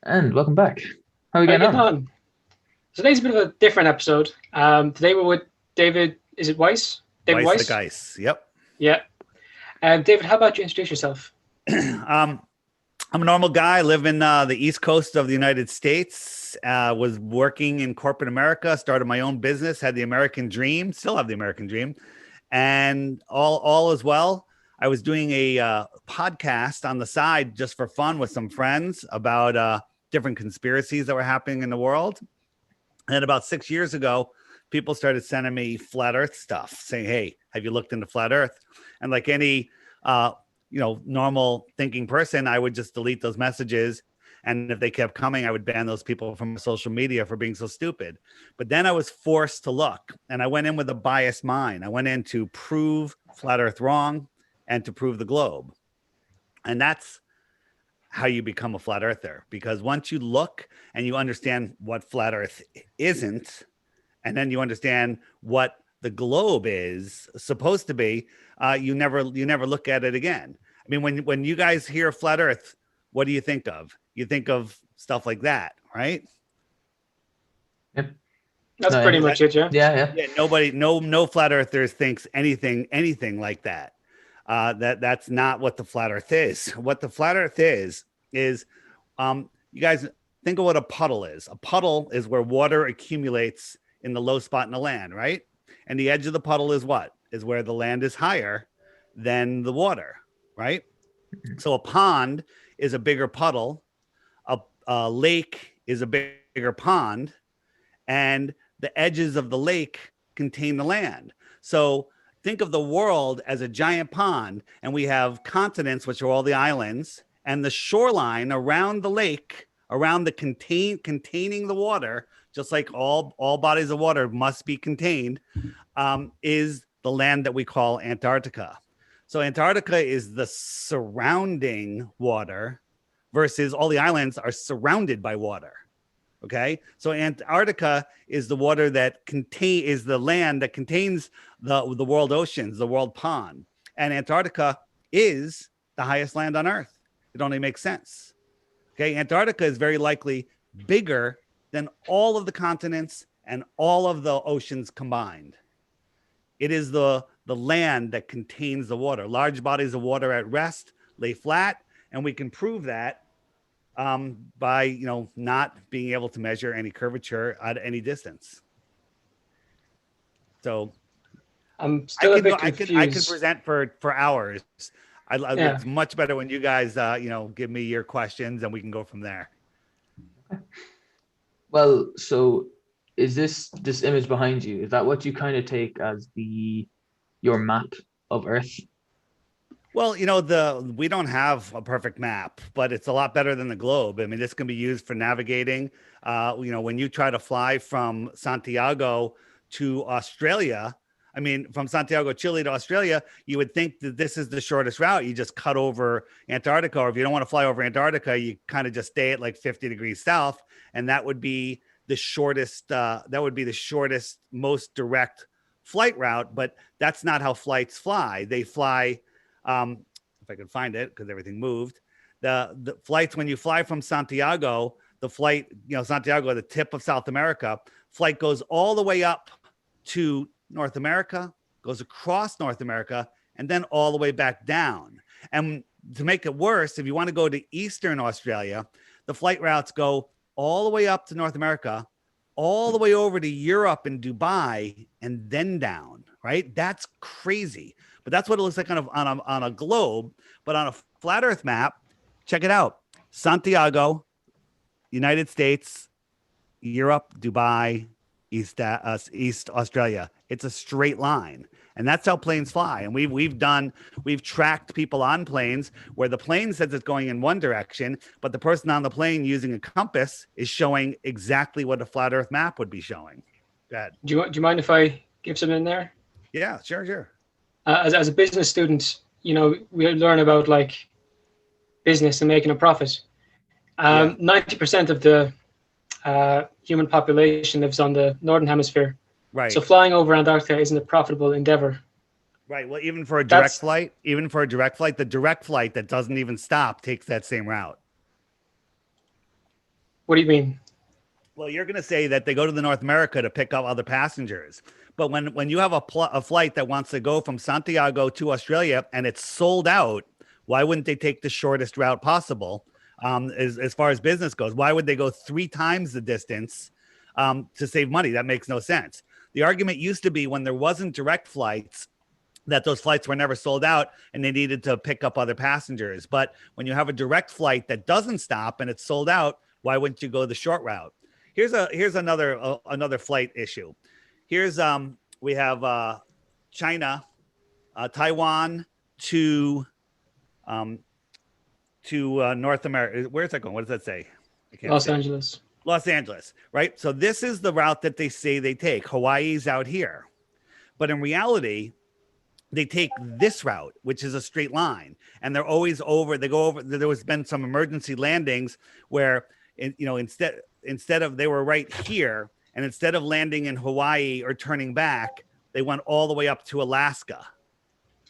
And welcome back. How are we How are you getting getting on? on? So today's a bit of a different episode. Today we're with David. Is it Weiss? David Weiss the Weiss? Geist. Yep. Yeah. David, how about you introduce yourself? um, I'm a normal guy. Live in the East Coast of the United States. Was working in corporate America. Started my own business. Had the American dream. Still have the American dream, and all is well. I was doing a podcast on the side just for fun with some friends about different conspiracies that were happening in the world. And about 6 years ago, people started sending me flat Earth stuff, saying, "Hey, have you looked into flat Earth?" And like any uh, normal thinking person, I would just delete those messages. And if they kept coming, I would ban those people from social media for being so stupid. But then I was forced to look, and I went in with a biased mind. I went in to prove flat Earth wrong and to prove the globe. And that's how you become a flat earther, because once you look and you understand what flat Earth isn't, and then you understand what the globe is supposed to be, you never look at it again. I mean, when you guys hear flat Earth, what do you think of? You think of stuff like that, right? Yep. That's No, pretty yeah. Is that, much it, yeah. Yeah, yeah. yeah, nobody, no flat earthers thinks anything like that. That's not what the flat Earth is. What the flat Earth is, you guys think of what a puddle is. A puddle is where water accumulates in the low spot in the land, right? And the edge of the puddle is what? Is where the land is higher than the water, right? So a pond is a bigger puddle. A lake is a bigger pond, and the edges of the lake contain the land. So think of the world as a giant pond, and we have continents, which are all the islands, and the shoreline around the lake, around the containing the water, just like all bodies of water must be contained, is the land that we call Antarctica. So Antarctica is the surrounding water, versus all the islands are surrounded by water. Okay, so Antarctica is the water that is the land that contains the world oceans, the world pond, and Antarctica is the highest land on Earth. It only makes sense. Okay, Antarctica is very likely bigger than all of the continents and all of the oceans combined. It is the land that contains the water. Large bodies of water at rest lay flat, and we can prove that by not being able to measure any curvature at any distance. So I'm I still a could go, bit I could confused. present for hours. Yeah. It's much better when you guys give me your questions and we can go from there. Well, so is this image behind you? Is that what you kind of take as the your map of Earth? Well, the we don't have a perfect map, but it's a lot better than the globe. I mean, this can be used for navigating. When you try to fly from Santiago to Australia, I mean, from Santiago, Chile to Australia, you would think that this is the shortest route. You just cut over Antarctica, or if you don't want to fly over Antarctica, you kind of just stay at like 50 degrees south, and that would be the shortest. That would be the shortest, most direct flight route. But that's not how flights fly. They fly if I could find it because everything moved. The flights when you fly from Santiago, the flight, Santiago, the tip of South America, flight goes all the way up to North America, goes across North America, and then all the way back down. And to make it worse, if you want to go to Eastern Australia, the flight routes go all the way up to North America, all the way over to Europe and Dubai, and then down, right? That's crazy. But that's what it looks like on a globe. But on a flat Earth map, check it out: Santiago, United States, Europe, Dubai, East Australia. It's a straight line, and that's how planes fly. And we've tracked people on planes where the plane says it's going in one direction, but the person on the plane using a compass is showing exactly what a flat Earth map would be showing. Go ahead. Do you mind if I give some in there? Yeah, sure. As a business student, we learn about like business and making a profit. Yeah, 90% of the human population lives on the northern hemisphere. So right. flying over Antarctica isn't a profitable endeavor. Right. Well, even for a direct That's flight, the direct flight that doesn't even stop takes that same route. What do you mean? Well, you're going to say that they go to the North America to pick up other passengers. But when you have a flight that wants to go from Santiago to Australia and it's sold out, why wouldn't they take the shortest route possible? As far as business goes, why would they go 3 times the distance to save money? That makes no sense. The argument used to be when there wasn't direct flights, that those flights were never sold out and they needed to pick up other passengers. But when you have a direct flight that doesn't stop and it's sold out, why wouldn't you go the short route? Here's another flight issue. Here's we have China, Taiwan to North America. Where's that going? What does that say? Los Angeles. Los Angeles, right? So this is the route that they say they take. Hawaii's out here. But in reality, they take this route, which is a straight line. And they're always over. They go over. There has been some emergency landings where, instead of they were right here, and instead of landing in Hawaii or turning back, they went all the way up to Alaska,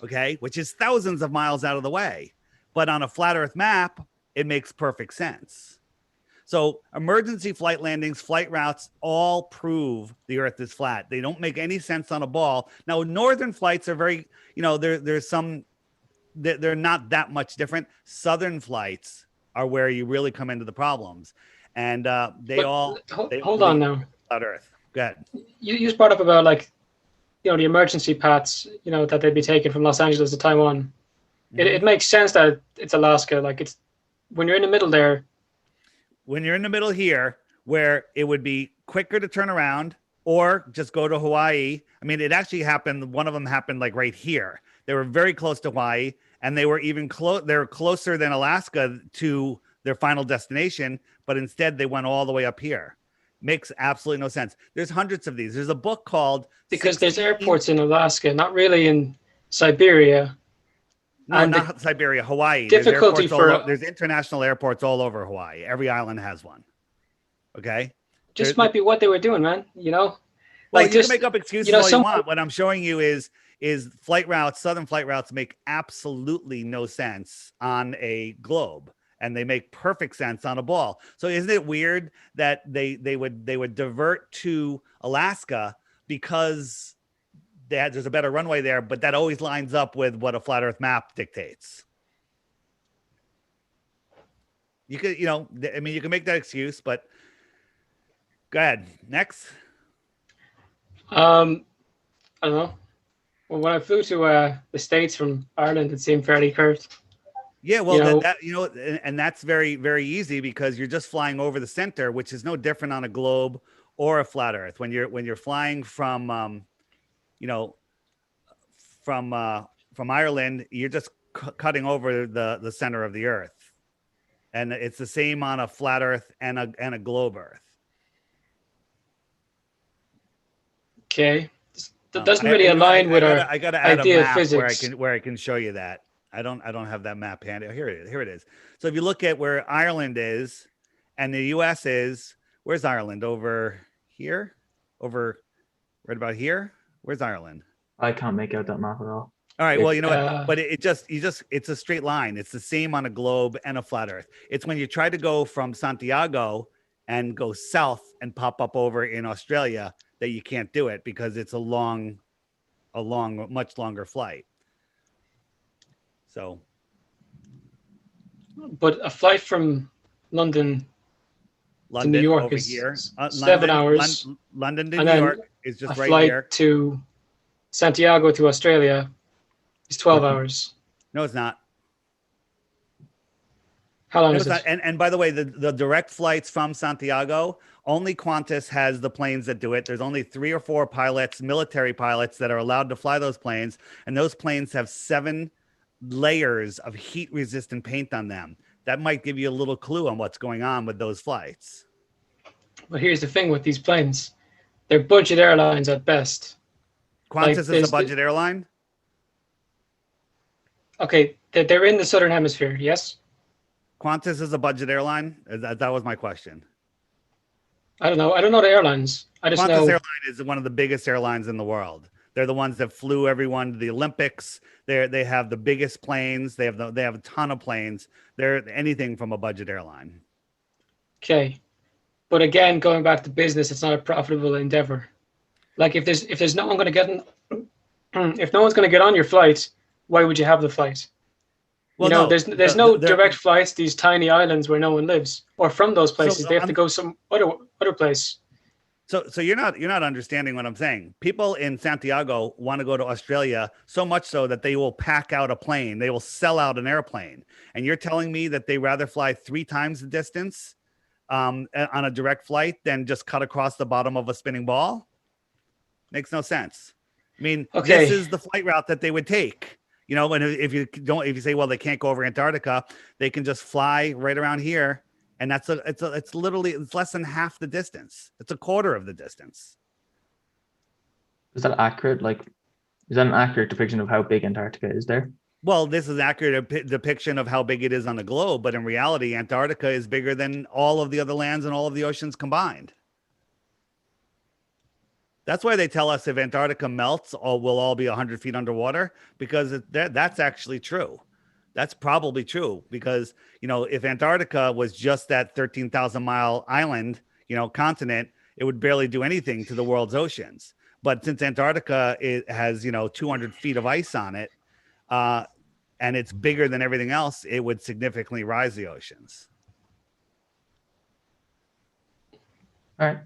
okay, which is thousands of miles out of the way. But on a flat Earth map, it makes perfect sense. So emergency flight landings, flight routes all prove the Earth is flat. They don't make any sense on a ball. Now, northern flights are very, there's some, they're not that much different. Southern flights are where you really come into the problems. And hold on now. Flat Earth. Go ahead. You just brought up about the emergency paths, that they'd be taken from Los Angeles to Taiwan. Mm-hmm. It makes sense that it's Alaska. Like it's when you're in the middle there. When you're in the middle here, where it would be quicker to turn around or just go to Hawaii. I mean, it actually happened. One of them happened like right here. They were very close to Hawaii, and they were even they're closer than Alaska to their final destination, but instead they went all the way up here. Makes absolutely no sense. There's hundreds of these. There's a book called Because there's airports in Alaska, not really in Siberia. No, and not Siberia, Hawaii. There's international airports all over Hawaii. Every island has one. Okay. Just might be what they were doing, man. Well, you can make up excuses all you want. What I'm showing you is flight routes. Southern flight routes make absolutely no sense on a globe, and they make perfect sense on a ball. So isn't it weird that they would divert to Alaska because there's a better runway there, but that always lines up with what a flat Earth map dictates. You could, you can make that excuse, but go ahead. Next. I don't know. Well, when I flew to the States from Ireland, it seemed fairly curved. Yeah, well, and that's very, very easy because you're just flying over the center, which is no different on a globe or a flat Earth. When you're flying from from Ireland, you're just cutting over the center of the Earth, and it's the same on a flat Earth and a globe Earth. Okay, that doesn't really align with our idea of physics. Where I can show you that. I don't have that map handy. Here it is. So if you look at where Ireland is and the U.S. is, where's Ireland? Over here? Over right about here? Where's Ireland? I can't make out that map at all. All right. Well, you know what? But it's a straight line. It's the same on a globe and a flat Earth. It's when you try to go from Santiago and go south and pop up over in Australia that you can't do it because it's a much longer flight. So, but a flight from London to New York is here. 7 hours. London to New York is just right here. A flight to Santiago to Australia is 12 hours. No, it's not. How long is it? And by the way, the direct flights from Santiago, only Qantas has the planes that do it. There's only 3 or 4 pilots, military pilots, that are allowed to fly those planes. And those planes have 7 layers of heat resistant paint on them. That might give you a little clue on what's going on with those flights. But here's the thing with these planes. They're budget airlines at best. Qantas is a budget airline? Okay, they're in the Southern Hemisphere, yes? Qantas is a budget airline? That was my question. I don't know. I don't know the airlines. Qantas Airline is one of the biggest airlines in the world. They're the ones that flew everyone to the Olympics. They have the biggest planes. They have a ton of planes. They're anything from a budget airline. Okay. But again, going back to business, it's not a profitable endeavor. Like if there's no one going to get if no one's going to get on your flight, why would you have the flight? Well, No, no, there's no direct flights to these tiny islands where no one lives, or from those places. They have to go some other place. So you're not understanding what I'm saying. People in Santiago want to go to Australia so much so that they will pack out a plane. They will sell out an airplane. And you're telling me that they rather fly 3 times the distance on a direct flight than just cut across the bottom of a spinning ball? Makes no sense. I mean, this is the flight route that they would take. You know, and if you say, well, they can't go over Antarctica, they can just fly right around here. And it's literally less than half the distance. It's a quarter of the distance. Is that accurate? Like, is that an accurate depiction of how big Antarctica is there? Well, this is an accurate depiction of how big it is on the globe, but in reality, Antarctica is bigger than all of the other lands and all of the oceans combined. That's why they tell us if Antarctica melts, we'll all be 100 feet underwater, because that's actually true. That's probably true because, you know, if Antarctica was just that 13,000 mile island, you know, continent, it would barely do anything to the world's oceans. But since Antarctica has, you know, 200 feet of ice on it, and it's bigger than everything else, it would significantly rise the oceans. All right.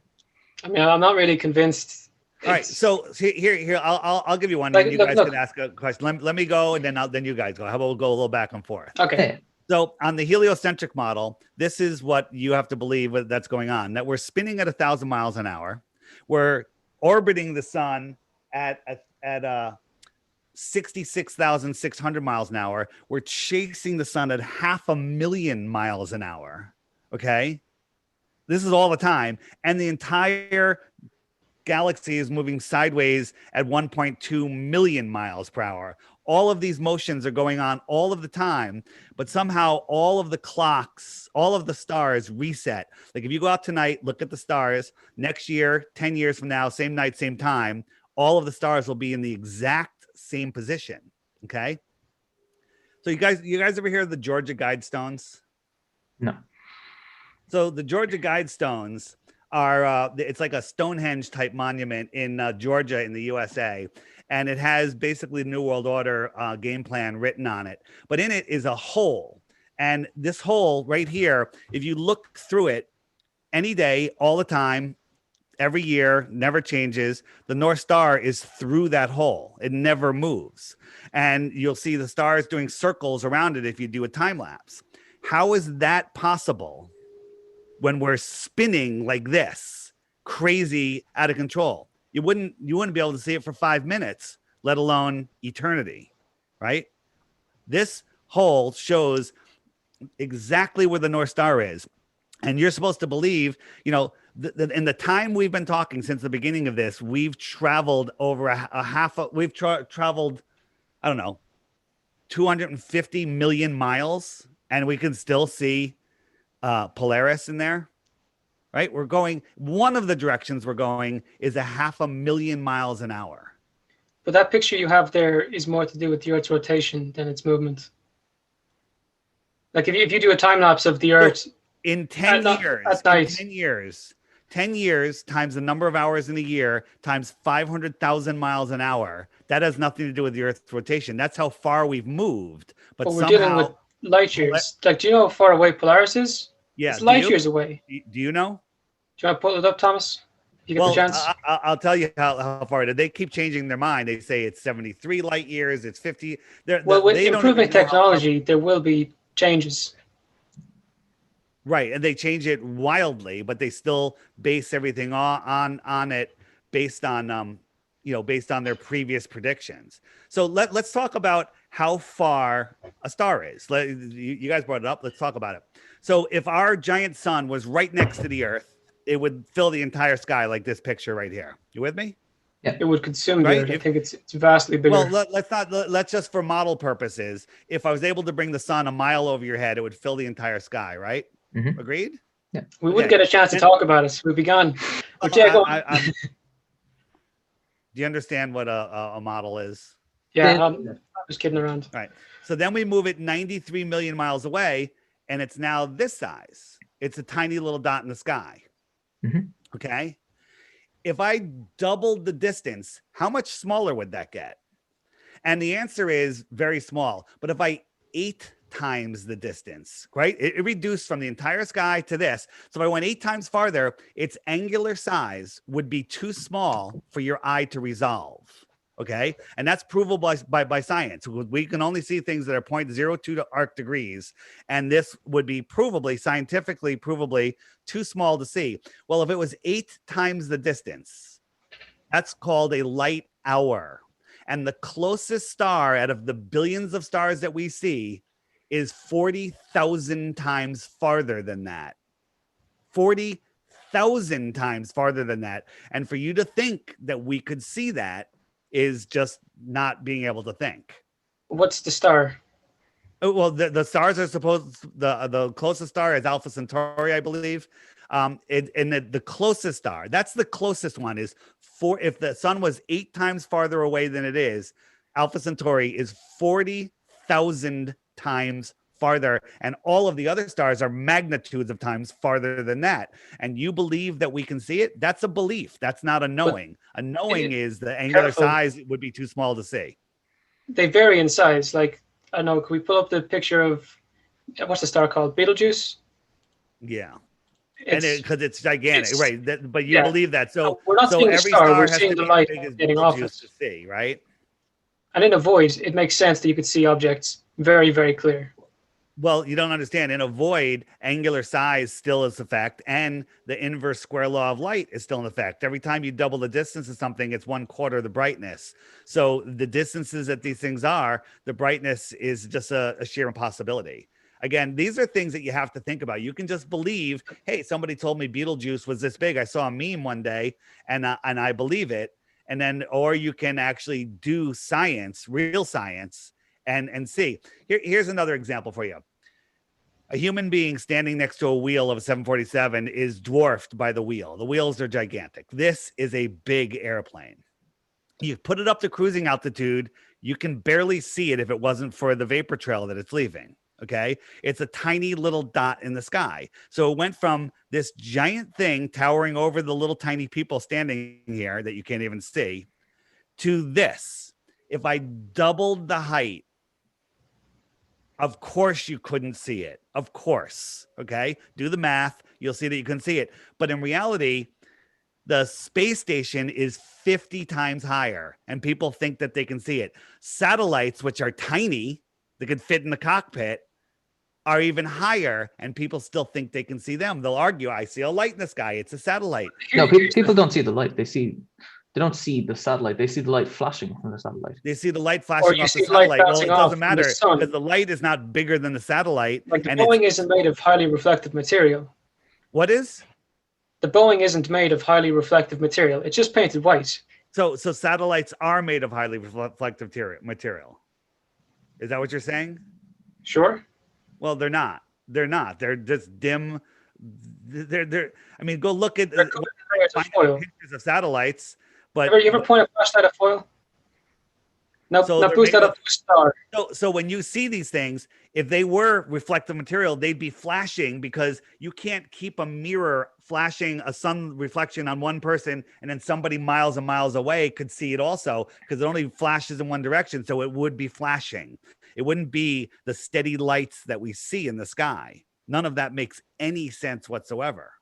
I mean, I'm not really convinced. All right, so here, I'll give you one. Then you guys can ask a question. Let me go, and then you guys go. How about we'll go a little back and forth? Okay. So on the heliocentric model, this is what you have to believe that's going on: that we're spinning at 1,000 miles an hour, we're orbiting the sun at 66,600 miles an hour. We're chasing the sun at 500,000 miles an hour. Okay, this is all the time, and the entire galaxy is moving sideways at 1.2 million miles per hour. All of these motions are going on all of the time, but somehow all of the clocks, all of the stars reset. Like if you go out tonight, look at the stars, next year, 10 years from now, same night, same time, all of the stars will be in the exact same position. Okay. So you guys ever hear of the Georgia Guidestones? No. So the Georgia Guidestones are it's like a Stonehenge type monument in Georgia in the USA, and it has basically the New World Order game plan written on it. But in it is a hole, and this hole right here, if you look through it any day, all the time, every year, never changes, the North Star is through that hole. It never moves, and you'll see the stars doing circles around it if you do a time lapse. How is that possible when we're spinning like this, crazy, out of control? You wouldn't be able to see it for 5 minutes, let alone eternity, right? This hole shows exactly where the North Star is. And you're supposed to believe, you know, in the time we've been talking since the beginning of this, we've traveled over traveled, I don't know, 250 million miles, and we can still see Polaris in there, right? We're going, one of the directions we're going is 500,000 miles an hour. But that picture you have there is more to do with the Earth's rotation than its movement. Like if you do a time lapse of the Earth in 10 years, at night. 10 years times the number of hours in a year times 500,000 miles an hour, that has nothing to do with the Earth's rotation. That's how far we've moved. But we're dealing with light years. Like, do you know how far away Polaris is? Yeah, it's light years away. Do you know? Do you want to pull it up, Thomas? You get the chance. I'll tell you how far. They keep changing their mind. They say it's 73 light years. It's 50. With improving technology, there will be changes. Right, and they change it wildly, but they still base everything on it based on based on their previous predictions. So let's talk about how far a star is. You guys brought it up. Let's talk about it. So if our giant sun was right next to the Earth, it would fill the entire sky like this picture right here. You with me? Yeah, it would consume the Earth. I think it's vastly bigger. Well, let's just for model purposes, if I was able to bring the sun a mile over your head, it would fill the entire sky, right? Mm-hmm. Agreed? Yeah. We wouldn't get a chance to talk about it. We'd be gone. Do you understand what a model is? Yeah, I'm just kidding around. All right. So then we move it 93 million miles away, and it's now this size. It's a tiny little dot in the sky. Mhm. Okay. If I doubled the distance, how much smaller would that get? And the answer is very small. But if I 8 times the distance, right, it reduced from the entire sky to this. So if I went 8 times farther, its angular size would be too small for your eye to resolve. Okay. And that's provable by science. We can only see things that are 0.02 arc degrees. And this would be scientifically provably too small to see. Well, if it was 8 times the distance, that's called a light hour. And the closest star out of the billions of stars that we see is 40,000 times farther than that. 40,000 times farther than that. And for you to think that we could see that is just not being able to think. What's the star? Oh, well, the stars are supposed, the closest star is Alpha Centauri, I believe. And the closest star, that's the closest one, is if the sun was 8 times farther away than it is, Alpha Centauri is 40,000 times farther, and all of the other stars are magnitudes of times farther than that. And you believe that we can see it? That's a belief. That's not a knowing. A knowing is the angular size would be too small to see. They vary in size. Like, I don't know, can we pull up the picture of, what's the star called? Betelgeuse? Yeah. Because it's gigantic, right? But you believe that. So we're not seeing the every star, we're has seeing to the be light as big as getting off Betelgeuse it. to see, right? And in a void, it makes sense that you could see objects very, very clear. Well, you don't understand. In a void, angular size still is a fact, and the inverse square law of light is still in effect. Every time you double the distance of something, it's 1/4 the brightness. So the distances that these things are, the brightness is just a sheer impossibility. Again, these are things that you have to think about. You can just believe, hey, somebody told me Betelgeuse was this big. I saw a meme one day, and I believe it. And then, or you can actually do science, real science, and see. Here's another example for you. A human being standing next to a wheel of a 747 is dwarfed by the wheel. The wheels are gigantic. This is a big airplane. You put it up to cruising altitude, you can barely see it if it wasn't for the vapor trail that it's leaving. Okay. It's a tiny little dot in the sky. So it went from this giant thing towering over the little tiny people standing here that you can't even see to this. If I doubled the height, of course you couldn't see it. Of course. Okay. Do the math. You'll see that you couldn't see it. But in reality, the space station is 50 times higher, and people think that they can see it. Satellites, which are tiny, that could fit in the cockpit, are even higher, and people still think they can see them. They'll argue, I see a light in the sky. It's a satellite. No, people don't see the light. They don't see the satellite. They see the light flashing from the satellite. They see the light flashing off the satellite. Well, it doesn't matter because the light is not bigger than the satellite. Like the Boeing isn't made of highly reflective material. What is? The Boeing isn't made of highly reflective material. It's just painted white. So satellites are made of highly reflective material. Is that what you're saying? Sure. Well, they're not. They're not. They're just dim. They're. I mean, go look at pictures of satellites. But you ever point a flashlight at foil? Now boost that up to a star. So when you see these things, if they were reflective material, they'd be flashing because you can't keep a mirror flashing a sun reflection on one person and then somebody miles and miles away could see it also because it only flashes in one direction. So it would be flashing. It wouldn't be the steady lights that we see in the sky. None of that makes any sense whatsoever.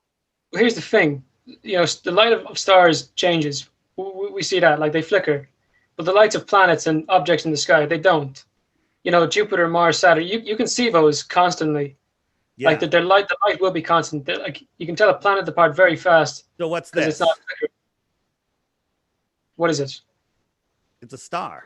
Well, here's the thing. You know, the light of stars changes. We see that, like they flicker. But the lights of planets and objects in the sky, they don't. You know, Jupiter, Mars, Saturn, you can see those constantly. Yeah. Like the light will be constant. Like you can tell a planet apart very fast. So what's this? It's not flickering. What is it? It's a star.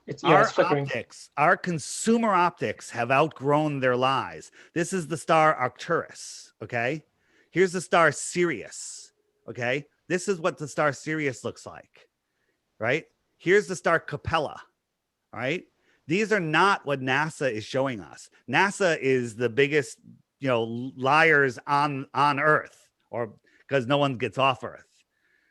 It's flickering. Our consumer optics have outgrown their lies. This is the star Arcturus. Okay. Here's the star Sirius. Okay. This is what the star Sirius looks like. Right? Here's the star Capella. All right. These are not what NASA is showing us. NASA is the biggest, liars on Earth, or because no one gets off Earth.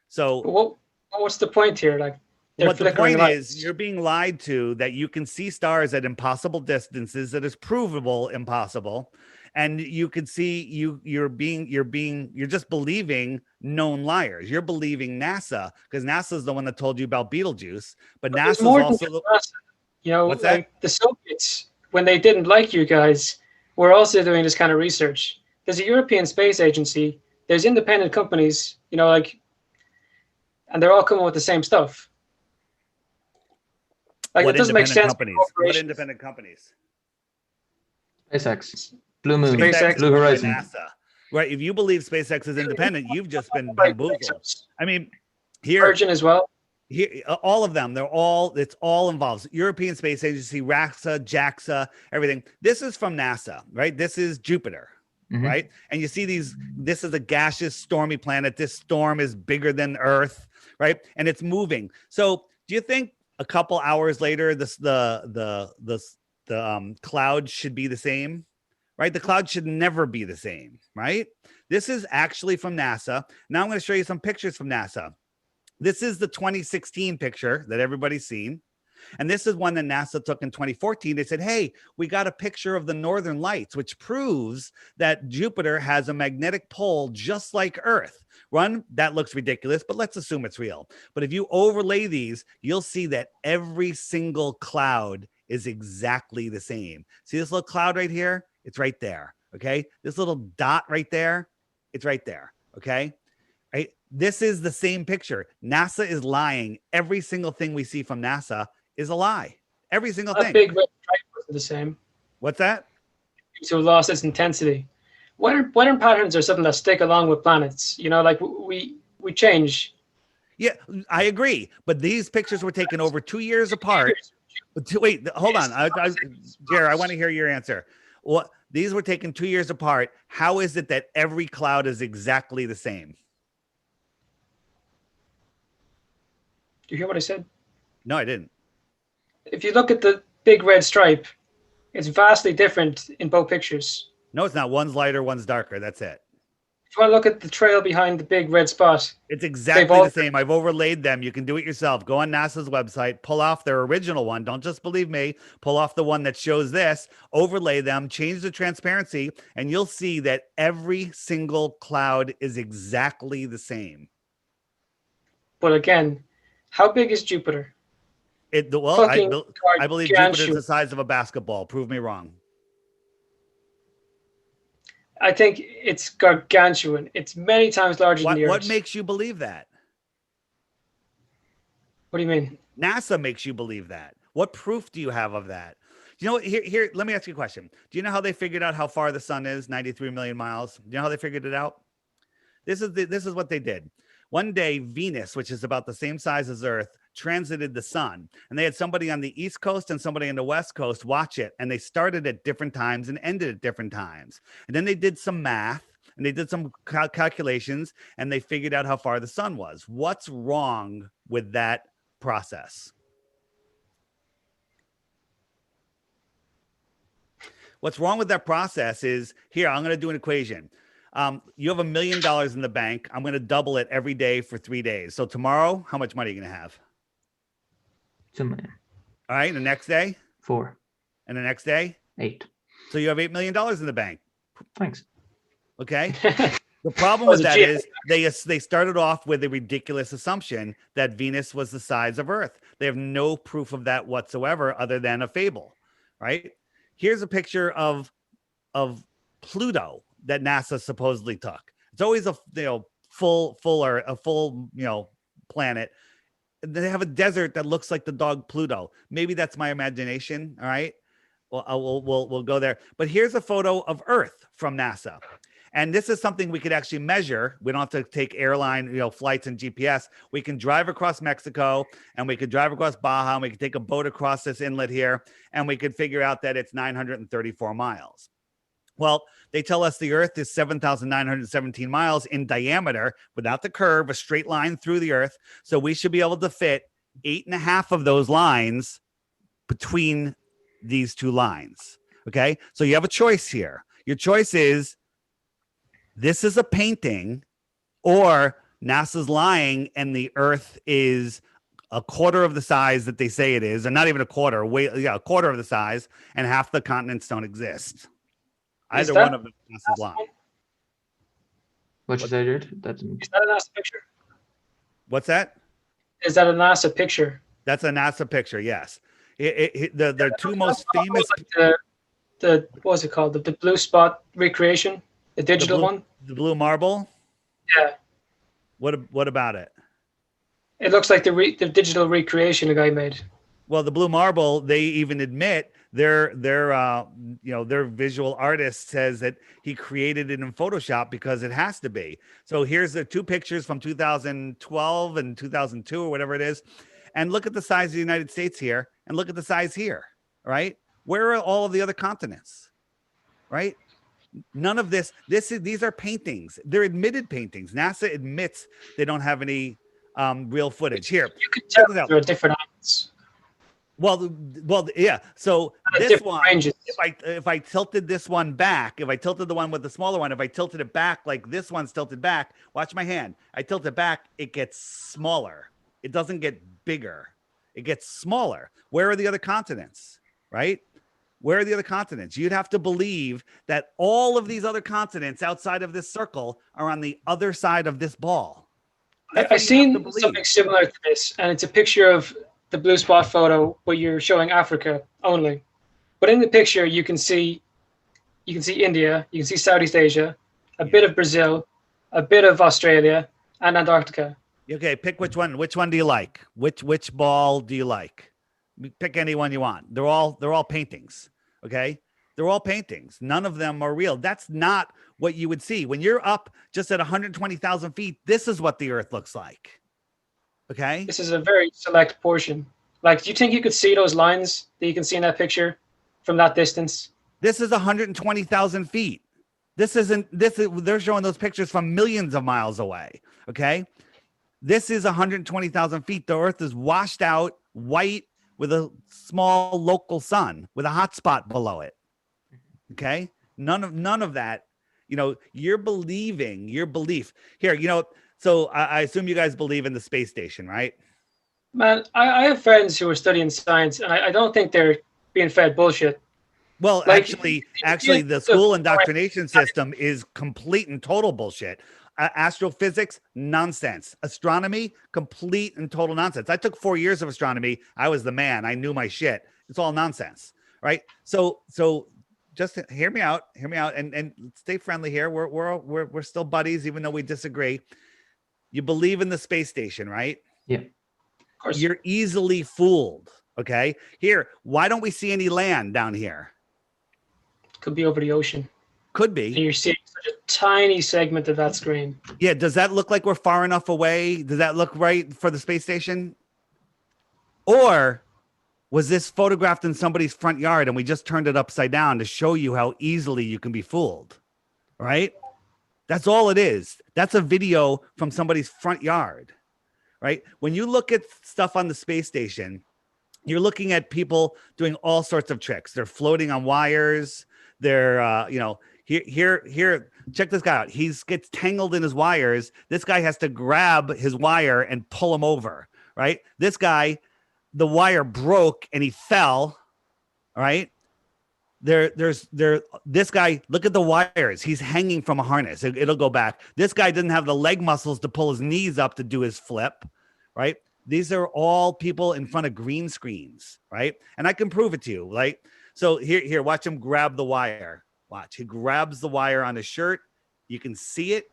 So what's the point here? Like, what the point is, you're being lied to that you can see stars at impossible distances that is provable impossible. And you can see you're just believing known liars. You're believing NASA because NASA is the one that told you about Beetlejuice, but But there's NASA's more than also just NASA. You know, what's that? like the Soviets, when they didn't like you guys, were also doing this kind of research. There's a European Space Agency. There's independent companies, you know, like, and they're all coming with the same stuff. Like, What it doesn't make independent sense. companies? What independent companies? SpaceX, Blue Moon, SpaceX, Blue Horizon. NASA. Right. If you believe SpaceX is independent, you've just been bamboozled. I mean, here, Virgin as well. Here, all of them, it's all involved. European Space Agency, RAXA, JAXA, everything. This is from NASA, right? This is Jupiter, right? And you see this is a gaseous, stormy planet. This storm is bigger than Earth, right? And it's moving. So do you think a couple hours later, the cloud should be the same, right? The cloud should never be the same, right? This is actually from NASA. Now I'm going to show you some pictures from NASA. This is the 2016 picture that everybody's seen. And this is one that NASA took in 2014. They said, hey, we got a picture of the northern lights, which proves that Jupiter has a magnetic pole just like Earth. That looks ridiculous, but let's assume it's real. But if you overlay these, you'll see that every single cloud is exactly the same. See this little cloud right here? It's right there, okay? This little dot right there, it's right there, okay? Right? This is the same picture. NASA is lying. Every single thing we see from NASA is a lie. Every single thing. Big red stripe was the same. What's that? So it lost its intensity. Weather patterns are something that stick along with planets. You know, like we change. Yeah, I agree. But these pictures were taken over 2 years apart. Wait, hold on. Jared, I want to hear your answer. What? These were taken 2 years apart. How is it that every cloud is exactly the same? Do you hear what I said? No, I didn't. If you look at the big red stripe, it's vastly different in both pictures. No, it's not. One's lighter, one's darker. That's it. If you want to look at the trail behind the big red spot, it's exactly the same. I've overlaid them. You can do it yourself. Go on NASA's website, pull off their original one. Don't just believe me. Pull off the one that shows this, overlay them, change the transparency, and you'll see that every single cloud is exactly the same. But again, how big is Jupiter? I believe Jupiter is the size of a basketball. Prove me wrong. I think it's gargantuan. It's many times larger than the Earth. What makes you believe that? What do you mean? NASA makes you believe that. What proof do you have of that? You know, here. Let me ask you a question. Do you know how they figured out how far the sun is? 93 million miles. Do you know how they figured it out? This is what they did. One day, Venus, which is about the same size as Earth, transited the sun, and they had somebody on the East Coast and somebody on the West Coast watch it, and they started at different times and ended at different times. And then they did some math and they did some calculations, and they figured out how far the sun was. What's wrong with that process? What's wrong with that process is, here, I'm going to do an equation. You have $1 million in the bank. I'm going to double it every day for 3 days. So tomorrow, how much money are you going to have? $2 million. All right. And the next day? 4. And the next day? 8. So you have $8 million in the bank. Thanks. Okay. The problem with that is they started off with a ridiculous assumption that Venus was the size of Earth. They have no proof of that whatsoever other than a fable, right? Here's a picture of Pluto that NASA supposedly took. It's always a full planet. They have a desert that looks like the dog Pluto. Maybe that's my imagination. All right. Well, we'll go there. But here's a photo of Earth from NASA. And this is something we could actually measure. We don't have to take airline, flights and GPS. We can drive across Mexico, and we could drive across Baja, and we could take a boat across this inlet here, and we could figure out that it's 934 miles. Well, they tell us the Earth is 7,917 miles in diameter without the curve, a straight line through the Earth. So we should be able to fit 8.5 of those lines between these two lines. Okay. So you have a choice here. Your choice is, this is a painting, or NASA's lying and the Earth is a quarter of the size that they say it is, or not even a quarter, a quarter of the size, and half the continents don't exist. Either that one of them is NASA's line. What you said, Jared? That's Is that a NASA picture? What's that? Is that a NASA picture? That's a NASA picture. Yes. The two most famous, Like the what was it called? The blue spot recreation, the digital one. the blue marble. Yeah, What about it? it looks like the digital recreation the guy made. Well, the blue marble, they even admit their visual artist says that he created it in Photoshop because it has to be. So here's the two pictures from 2012 and 2002 or whatever it is. And look at the size of the United States here and look at the size here, right? Where are all of the other continents, right? None of these are paintings. They're admitted paintings. NASA admits they don't have any real footage. Here, You could tell check this out. there are different angles. Well, yeah. So this different one, ranges. if I tilted this one back, if I tilted the one with the smaller one, if I tilted it back like this one's tilted back, watch my hand. I tilt it back, it gets smaller. It doesn't get bigger. It gets smaller. Where are the other continents? Right? Where are the other continents? You'd have to believe that all of these other continents outside of this circle are on the other side of this ball. I've seen something similar to this, and it's a picture of the blue spot photo where you're showing Africa only. But in the picture, you can see India, you can see Southeast Asia, a bit of Brazil, a bit of Australia, and Antarctica. Okay, pick which one. Which one do you like? Which ball do you like? Pick any one you want. They're all paintings. Okay, they're all paintings. None of them are real. That's not what you would see when you're up just at 120,000 feet. This is what the Earth looks like. Okay, This is a very select portion. Like, do you think you could see those lines that you can see in that picture from that distance? this is 120,000 feet. They're showing those pictures from millions of miles away. Okay, this is 120,000 feet. The Earth is washed out, white, with a small local sun with a hot spot below it. Okay. None of that, your belief here, so I assume you guys believe in the space station, right? Man, I have friends who are studying science, and I don't think they're being fed bullshit. Well, Like, actually, the school indoctrination system is complete and total bullshit. Astrophysics, nonsense. Astronomy, complete and total nonsense. I took 4 years of astronomy. I was the man. I knew my shit. It's all nonsense, right? So just hear me out, and stay friendly here. We're still buddies, even though we disagree. You believe in the space station, right? Yeah. Of course. You're easily fooled. Okay. Here, why don't we see any land down here? Could be over the ocean. Could And be. you're seeing such a tiny segment of that screen. Yeah. Does that look like we're far enough away? Does that look right for the space station? Or was this photographed in somebody's front yard and we just turned it upside down to show you how easily you can be fooled? Right? That's all it is. That's a video from somebody's front yard, right? When you look at stuff on the space station, you're looking at people doing all sorts of tricks. They're floating on wires. They're, here, check this guy out. He gets tangled in his wires. This guy has to grab his wire and pull him over, right? This guy, the wire broke and he fell, all right? This guy, look at the wires. He's hanging from a harness. It'll go back. This guy didn't have the leg muscles to pull his knees up to do his flip, right? These are all people in front of green screens, right? And I can prove it to you, right? So here, watch him grab the wire. Watch, he grabs the wire on his shirt. You can see it,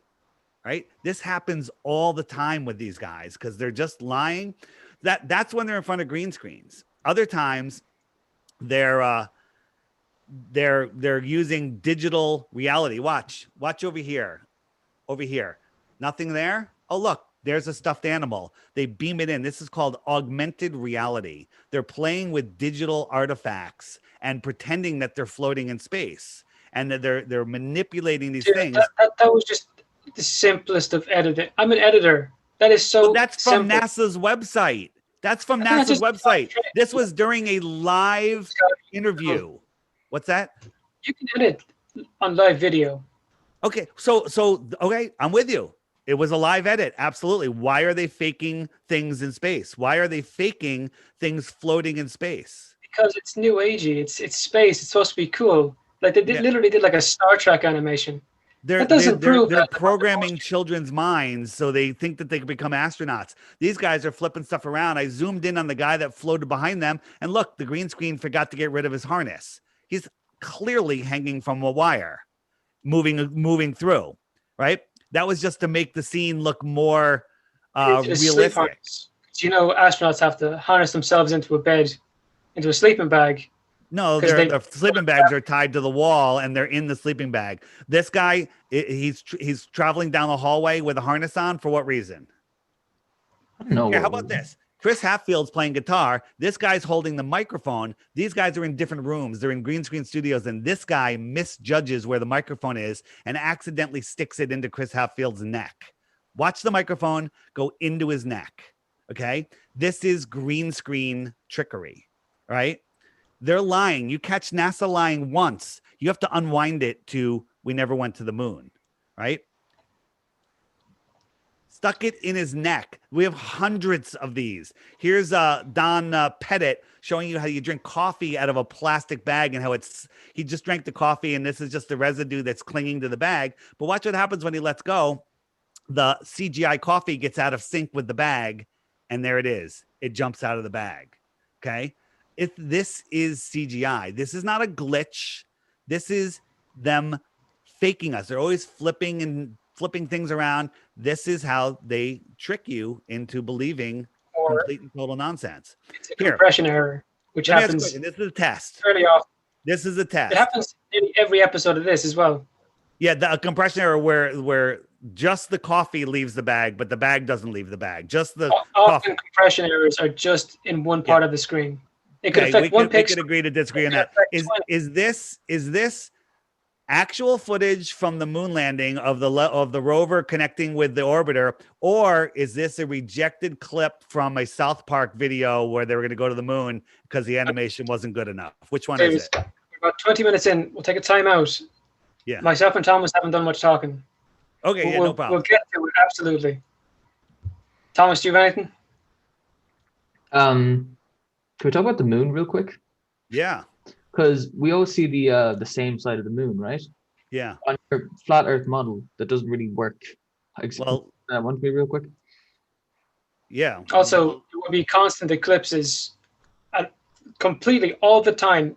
right? This happens all the time with these guys because they're just lying. That's when they're in front of green screens. Other times, they're using digital reality. Watch over here. Nothing there. Oh, look, there's a stuffed animal. They beam it in. This is called augmented reality. They're playing with digital artifacts and pretending that they're floating in space, and that they're manipulating these things. That was just the simplest of editing. I'm an editor. That is so. Well, that's from simple. NASA's website. This was during a live interview. What's that? You can edit on live video. Okay, so okay, I'm with you. It was a live edit, absolutely. Why are they faking things in space? Why are they faking things floating in space? Because it's new agey. It's space. It's supposed to be cool. Like they literally did like a Star Trek animation. That doesn't prove They're that programming children's minds so they think that they can become astronauts. These guys are flipping stuff around. I zoomed in on the guy that floated behind them, and look, the green screen forgot to get rid of his harness. He's clearly hanging from a wire, moving through. Right? That was just to make the scene look more realistic. You know, astronauts have to harness themselves into a bed, into a sleeping bag. No, their sleeping bags are tied to the wall and they're in the sleeping bag. This guy, he's traveling down the hallway with a harness on for what reason? No. Here, how about this? Chris Hatfield's playing guitar. This guy's holding the microphone. These guys are in different rooms. They're in green screen studios, and this guy misjudges where the microphone is and accidentally sticks it into Chris Hatfield's neck. Watch the microphone go into his neck. Okay, this is green screen trickery, right? They're lying. You catch NASA lying once, you have to unwind it to we never went to the moon, right? Stuck it in his neck. We have hundreds of these. Here's Don Pettit showing you how you drink coffee out of a plastic bag and how he just drank the coffee and this is just the residue that's clinging to the bag. But watch what happens when he lets go. The CGI coffee gets out of sync with the bag, and there it is. It jumps out of the bag. Okay. This is CGI. This is not a glitch. This is them faking us. They're always flipping things around. This is how they trick you into believing complete and total nonsense. It's a compression error, which happens. This is a test. Fairly often. This is a test. It happens in every episode of this as well. Yeah, a compression error where just the coffee leaves the bag, but the bag doesn't leave the bag. Just the often compression errors are just in one part of the screen. It could affect one pixel. We could agree to disagree on that. Is this actual footage from the moon landing of the rover connecting with the orbiter, or is this a rejected clip from a South Park video where they were going to go to the moon because the animation wasn't good enough? Which one is it? We're about 20 minutes in. We'll take a time out. Yeah. Myself and Thomas haven't done much talking. Okay, no problem. We'll get to it, absolutely. Thomas, do you have anything? Can we talk about the moon real quick? Yeah. Because we all see the same side of the moon, right? Yeah. On your flat Earth model, that doesn't really work. Well, that one to me real quick. Yeah. Also, there will be constant eclipses completely all the time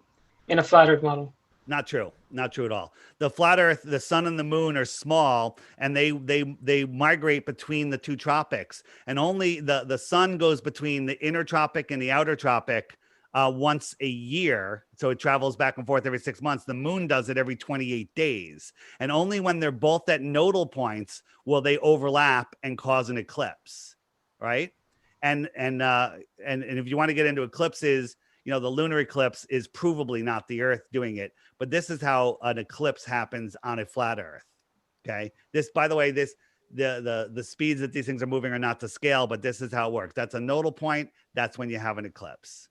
in a flat Earth model. Not true. Not true at all. The flat Earth, the sun and the moon are small, and they migrate between the two tropics. And only the sun goes between the inner tropic and the outer tropic once a year. So it travels back and forth every 6 months. The moon does it every 28 days. And only when they're both at nodal points will they overlap and cause an eclipse, right? And if you want to get into eclipses, you know, the lunar eclipse is provably not the Earth doing it, but this is how an eclipse happens on a flat Earth. Okay. This, by the way, the speeds that these things are moving are not to scale, but this is how it works. That's a nodal point. That's when you have an eclipse.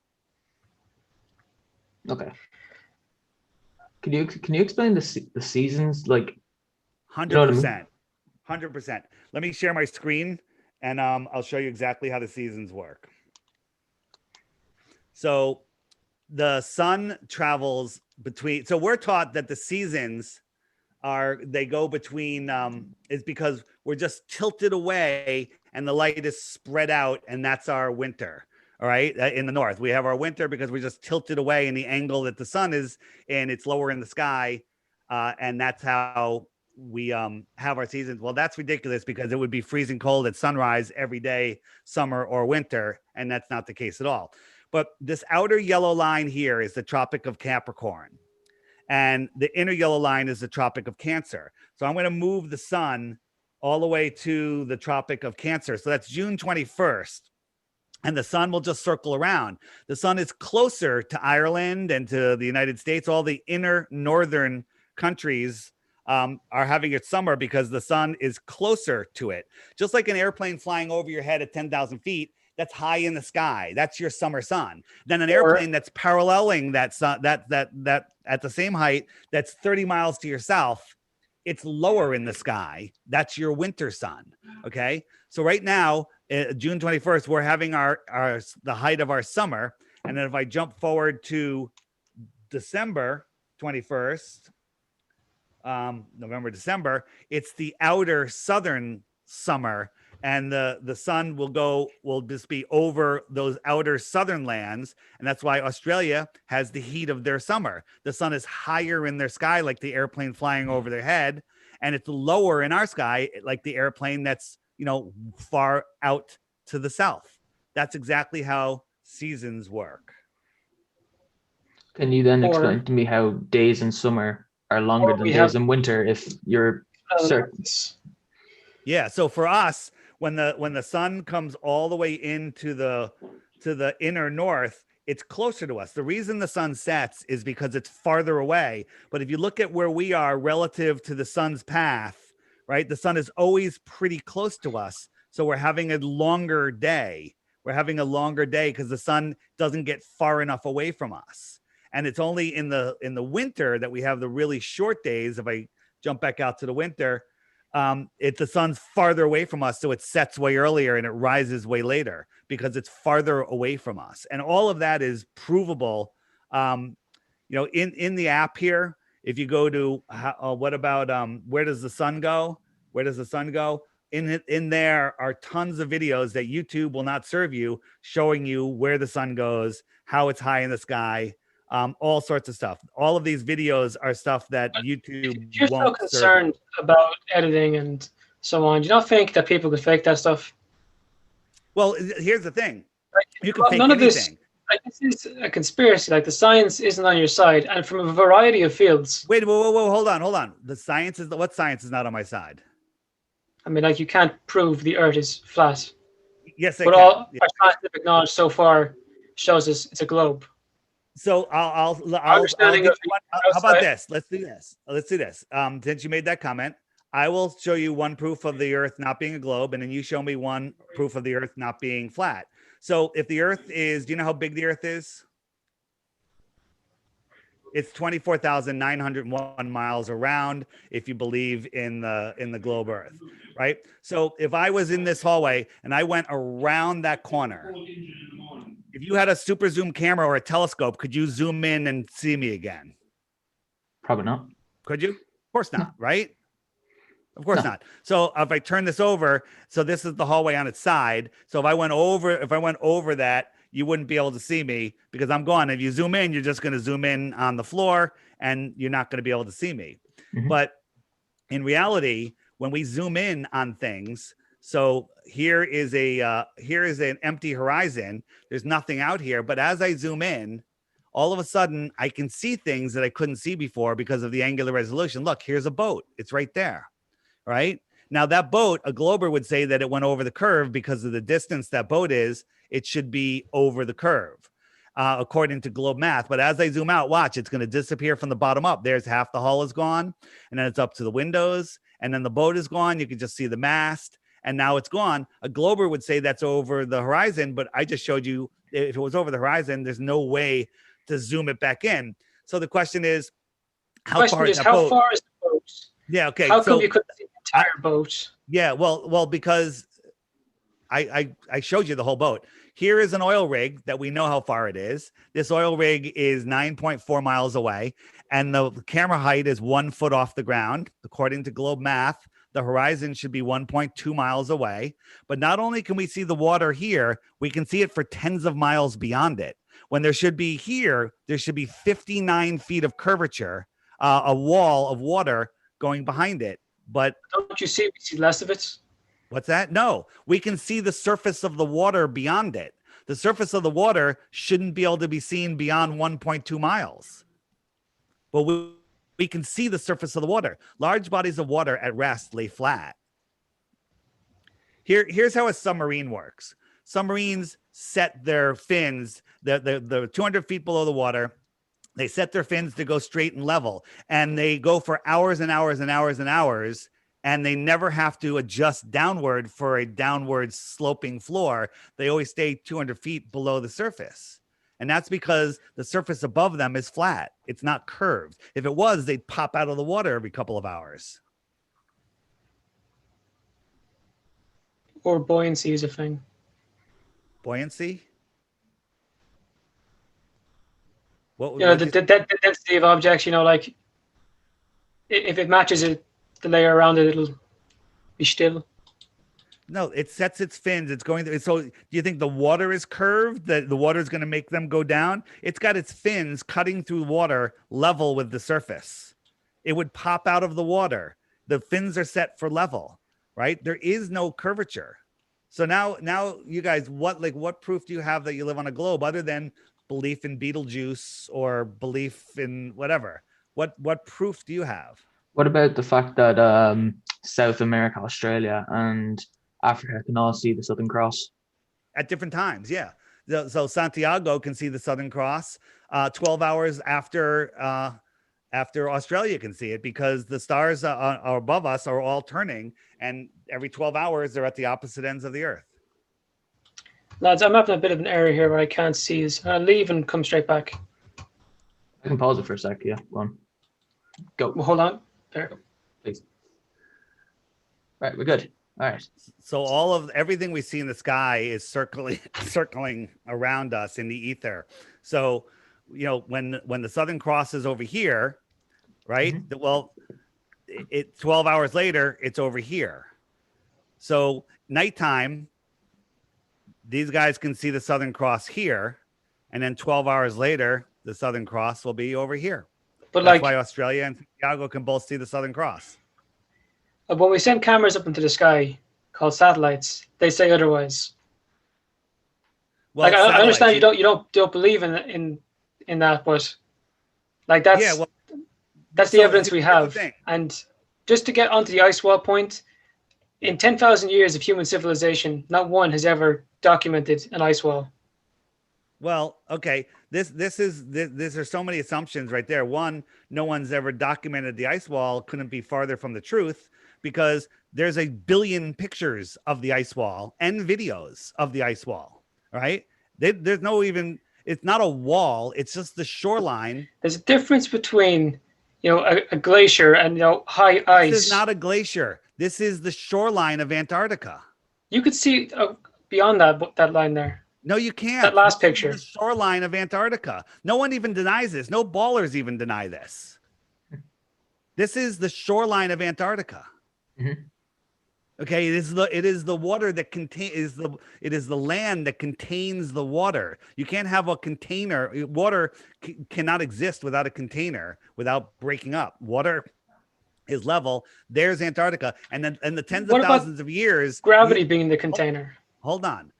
Okay. Can you explain the seasons? Like 100%. 100%. Let me share my screen and I'll show you exactly how the seasons work. So the sun travels between, so we're taught that the seasons they go between, is because we're just tilted away and the light is spread out, and that's our winter. All right. In the north, we have our winter because we're just tilted away in the angle that the sun is, and it's lower in the sky. And that's how we have our seasons. Well, that's ridiculous because it would be freezing cold at sunrise every day, summer or winter. And that's not the case at all. But this outer yellow line here is the Tropic of Capricorn. And the inner yellow line is the Tropic of Cancer. So I'm going to move the sun all the way to the Tropic of Cancer. So that's June 21st. And the sun will just circle around. The sun is closer to Ireland and to the United States. All the inner northern countries are having its summer because the sun is closer to it. Just like an airplane flying over your head at 10,000 feet, that's high in the sky. That's your summer sun. Then an airplane that's paralleling that sun, that at the same height, that's 30 miles to your south, it's lower in the sky. That's your winter sun. Okay. So right now, June 21st, we're having the height of our summer. And then if I jump forward to December, 21st, November, December, it's the outer southern summer, and the sun will just be over those outer southern lands, and that's why Australia has the heat of their summer. The sun is higher in their sky, like the airplane flying over their head, and it's lower in our sky, like the airplane that's, you know, far out to the south. That's exactly how seasons work. Can you then Or- explain to me how days in summer are longer Or than we days have- in winter if you're certain? Yeah. So for us, when the sun comes all the way into the inner north, it's closer to us. The reason the sun sets is because it's farther away. But if you look at where we are relative to the sun's path, right, the sun is always pretty close to us. So we're having a longer day. We're having a longer day because the sun doesn't get far enough away from us. And it's only in the winter that we have the really short days. If I jump back out to the winter, the sun's farther away from us, so it sets way earlier and it rises way later because it's farther away from us. And all of that is provable. In the app here, if you go to what about where does the sun go? Where does the sun go? In there are tons of videos that YouTube will not serve you, showing you where the sun goes, how it's high in the sky, all sorts of stuff. All of these videos are stuff that YouTube If you're so won't serve concerned you. about editing and so on, do you not think that people could fake that stuff? Well, here's the thing. Like, You can fake none of this, anything. like, this is a conspiracy. Like, the science isn't on your side, and from a variety of fields. Wait, whoa, hold on. The science is what science is not on my side? I mean, like, you can't prove the Earth is flat, Yes, I but can. all Yeah. our scientific knowledge so far shows us it's a globe. So I'll give Understanding you of one. the How about outside- this? Let's do this. Since you made that comment, I will show you one proof of the Earth not being a globe, and then you show me one proof of the Earth not being flat. So if the Earth is, do you know how big the Earth is? It's 24,901 miles around, if you believe in the globe Earth, right? So if I was in this hallway and I went around that corner, if you had a super zoom camera or a telescope, could you zoom in and see me again? Probably not. Could you? Of course not, right? Of course No. not. So if I turn this over, so this is the hallway on its side. So if I went over that, you wouldn't be able to see me because I'm gone. If you zoom in, you're just going to zoom in on the floor and you're not going to be able to see me. Mhm. But in reality, when we zoom in on things, so here is an empty horizon. There's nothing out here. But as I zoom in, all of a sudden I can see things that I couldn't see before because of the angular resolution. Look, here's a boat. It's right there. Right? Now that boat, a glober would say that it went over the curve because of the distance that boat is, it should be over the curve, according to globe math. But as I zoom out, watch, it's going to disappear from the bottom up. There's half the hull is gone, and then it's up to the windows, and then the boat is gone. You can just see the mast, and now it's gone. A glober would say that's over the horizon, but I just showed you if it was over the horizon, there's no way to zoom it back in. So the question is, how far is that how boat? far is the boat? Yeah, okay. How come so, you couldn't see the entire boat? Yeah, well, because I showed you the whole boat. Here is an oil rig that we know how far it is. This oil rig is 9.4 miles away, and the camera height is 1 foot off the ground. According to globe math, the horizon should be 1.2 miles away. But not only can we see the water here, we can see it for tens of miles beyond it. When there should be 59 feet of curvature, a wall of water going behind it. But Don't you see? We see less of it. what's that? No, we can see the surface of the water beyond it. The surface of the water shouldn't be able to be seen beyond 1.2 miles. But we can see the surface of the water. Large bodies of water at rest lay flat. Here's how a submarine works. Submarines set their fins, the 200 feet below the water. They set their fins to go straight and level, and they go for hours and hours and hours and hours, and they never have to adjust downward for a downward sloping floor. They always stay 200 feet below the surface. And that's because the surface above them is flat. It's not curved. If it was, they'd pop out of the water every couple of hours. Or buoyancy is a thing. Buoyancy? What, You know, the density of objects. You know, like if it matches it, the layer around it, it'll be still. No, it sets its fins. It's going to, so do you think the water is curved? That the water is going to make them go down? It's got its fins cutting through water level with the surface. It would pop out of the water. The fins are set for level, right? There is no curvature. So now you guys, what proof do you have that you live on a globe other than belief in Beetlejuice or belief in whatever? What proof do you have? What about the fact that South America, Australia, and Africa can all see the Southern Cross? At different times, yeah. So Santiago can see the Southern Cross 12 hours after Australia can see it, because the stars are above us are all turning, and every 12 hours they're at the opposite ends of the Earth. Lads, I'm having a bit of an error here where I can't see this. I'll leave and come straight back. I can pause it for a sec. Yeah, go on. Go. Well, hold on. There. Please. Right, we're good. All right. So everything we see in the sky is circling around us in the ether. So, you know, when the Southern Cross is over here, right? Mm-hmm. Well, 12 hours later, it's over here. So nighttime, these guys can see the Southern Cross here, and then 12 hours later, the Southern Cross will be over here. But That's why Australia and Santiago can both see the Southern Cross. When we send cameras up into the sky called satellites, they say otherwise. Well, like I understand you don't believe in that, but like that's the evidence we have. And just to get onto the ice wall point, in 10,000 years of human civilization, not one has ever documented an ice wall. Well, okay. This are so many assumptions right there. One, no one's ever documented the ice wall. Couldn't be farther from the truth, because there's a billion pictures of the ice wall and videos of the ice wall, right? There's no even, it's not a wall. It's just the shoreline. There's a difference between, you know, a glacier and, you know, high ice. This is not a glacier. This is the shoreline of Antarctica. You could see beyond that line there. No, you can't. That last picture. The shoreline of Antarctica. No one even denies this. No ballers even deny this. This is the shoreline of Antarctica. Mm-hmm. Okay, it is the water that it is the land that contains the water. You can't have a container. Water cannot exist without a container, without breaking up. Water is level. There's Antarctica, and the tens of thousands of years. Gravity being the container. Hold on.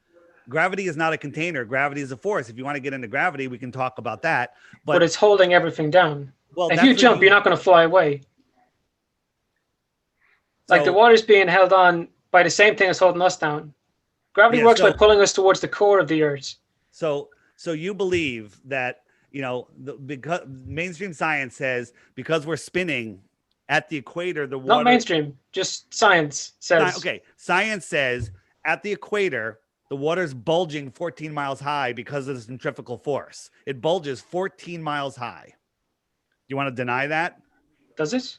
Gravity is not a container. Gravity is a force. If you want to get into gravity, we can talk about that. But it's holding everything down. Well, if you jump, you're not going to fly away. Like the water's being held on by the same thing as holding us down. Gravity works by pulling us towards the core of the Earth. So you believe that, you know, because mainstream science says because we're spinning at the equator, the water. Not mainstream, just science says. Okay, science says at the equator, the water's bulging 14 miles high because of the centrifugal force. It bulges 14 miles high. You want to deny that? Does it?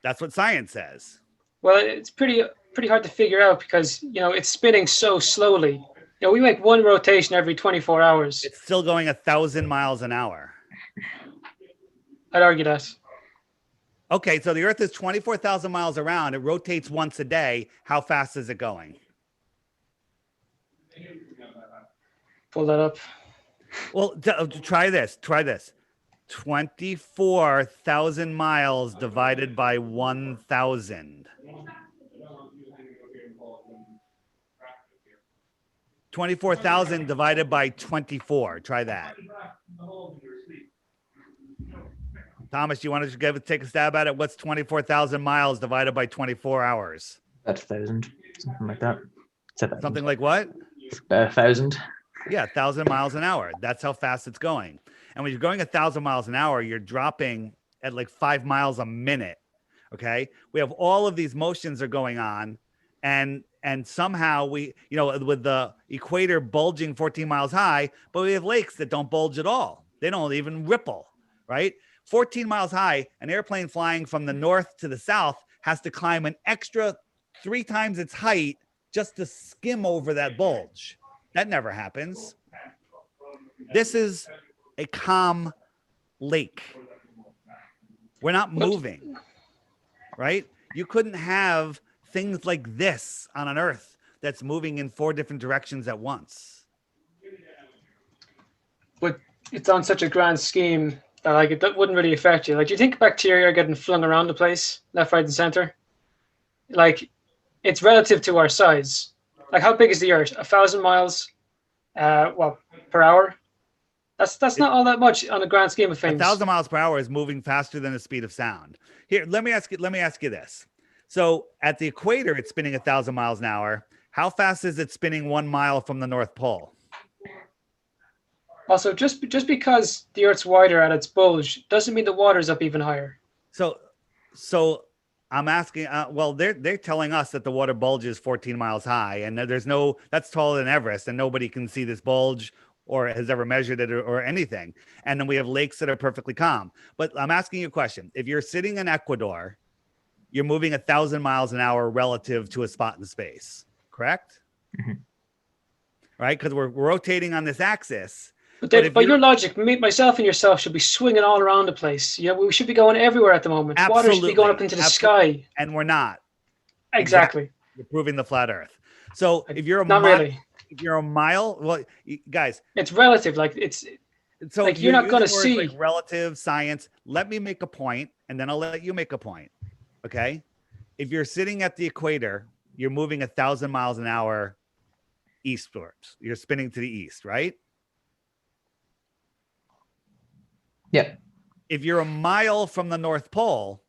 That's what science says. Well, it's pretty hard to figure out because, you know, it's spinning so slowly. You know, we make one rotation every 24 hours. It's still going 1,000 miles an hour. I'd argue that. Okay, so the Earth is 24,000 miles around. It rotates once a day. How fast is it going? Pull that up. Well, try this. 24,000 miles divided by 1,000. 24,000 divided by 24. Try that. Thomas, you want to take a stab at it? What's 24,000 miles divided by 24 hours? That's 1,000, something like that. Something like what? 1,000. Yeah, 1,000 miles an hour. That's how fast it's going. And when you're going 1,000 miles an hour, you're dropping at like 5 miles a minute. Okay. We have all of these motions are going on. And somehow we, you know, with the equator bulging 14 miles high, but we have lakes that don't bulge at all. They don't even ripple, right? 14 miles high, an airplane flying from the north to the south has to climb an extra 3 times its height just to skim over that bulge. That never happens. This is a calm lake. We're not moving, right? You couldn't have things like this on an Earth that's moving in 4 different directions at once. But it's on such a grand scheme that like it wouldn't really affect you. Like, do you think bacteria are getting flung around the place, left, right, and center? Like, it's relative to our size. Like, how big is the Earth? 1,000 miles, per hour? That's not all that much on the grand scheme of things. 1,000 miles per hour is moving faster than the speed of sound. Here, let me ask you this. So at the equator, it's spinning 1,000 miles an hour. How fast is it spinning 1 mile from the North Pole? Also, just because the Earth's wider at its bulge doesn't mean the water's up even higher. So I'm asking. Well, they're telling us that the water bulge is 14 miles high, and that's taller than Everest, and nobody can see this bulge or has ever measured it or anything. And then we have lakes that are perfectly calm. But I'm asking you a question. If you're sitting in Ecuador, you're moving 1,000 miles an hour relative to a spot in space, correct? Mm-hmm. Right? Because we're rotating on this axis. But by your logic, myself and yourself should be swinging all around the place. Yeah, we should be going everywhere at the moment. Absolutely. Water should be going up into the sky. And we're not. Exactly. You're proving the flat Earth. So if you're if you're a mile, well, guys, it's relative. Like so like you're not going to see like relative science. Let me make a point, and then I'll let you make a point. Okay, if you're sitting at the equator, you're moving 1,000 miles an hour eastwards. You're spinning to the east, right? Yeah. If you're a mile from the North Pole,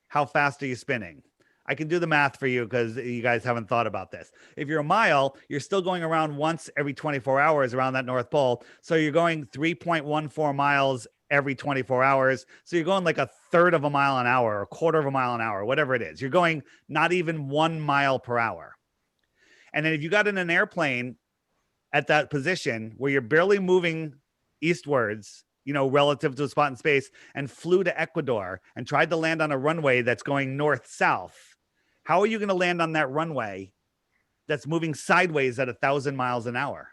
how fast are you spinning? I can do the math for you because you guys haven't thought about this. If you're a mile, you're still going around once every 24 hours around that North Pole. So you're going 3.14 miles every 24 hours. So you're going like a third of a mile an hour, or a quarter of a mile an hour, whatever it is. You're going not even 1 mile per hour. And then if you got in an airplane at that position where you're barely moving eastwards, relative to a spot in space, and flew to Ecuador and tried to land on a runway that's going north-south, how are you going to land on that runway that's moving sideways at 1,000 miles an hour?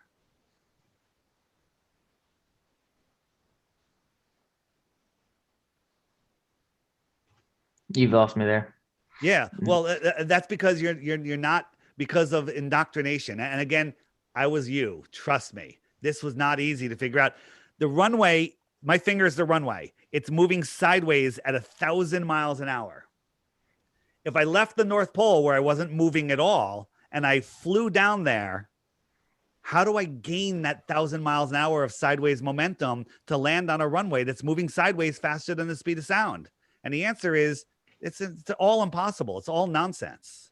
You've lost me there. Yeah, well, that's because you're not, because of indoctrination. And again, I was you. Trust me, this was not easy to figure out. The runway, my finger is the runway. It's moving sideways at 1,000 miles an hour. If I left the North Pole where I wasn't moving at all and I flew down there, how do I gain that 1,000 miles an hour of sideways momentum to land on a runway that's moving sideways faster than the speed of sound? And the answer is it's all impossible. It's all nonsense.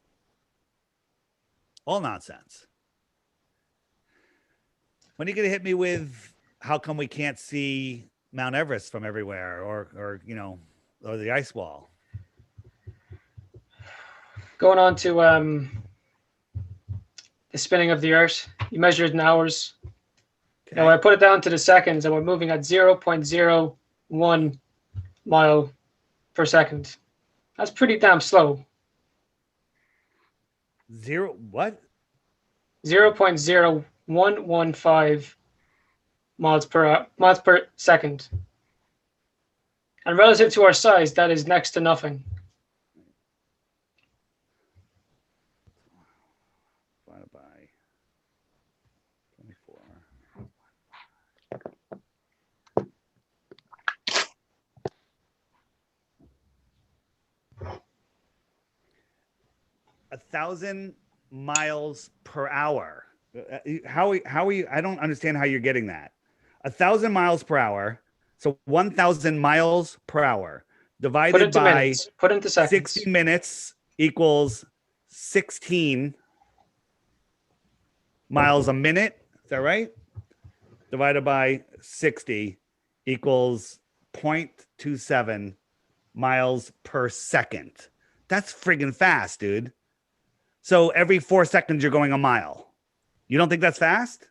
All nonsense. When are you going to hit me with how come we can't see Mount Everest from everywhere or the ice wall? Going on to the spinning of the Earth. You measure it in hours. Okay. Now, when I put it down to the seconds, and we're moving at 0.01 mile per second. That's pretty damn slow. What? 0.0115 miles per second. And relative to our size, that is next to nothing. Divided by 24. A 1,000 miles per hour. How are you? I don't understand how you're getting that. 1,000 miles per hour. So 1,000 miles per hour divided by minutes. Put into seconds. 60 minutes equals 16 miles a minute. Is that right? Divided by 60 equals 0.27 miles per second. That's friggin' fast, dude. So every 4 seconds, you're going a mile. You don't think that's fast?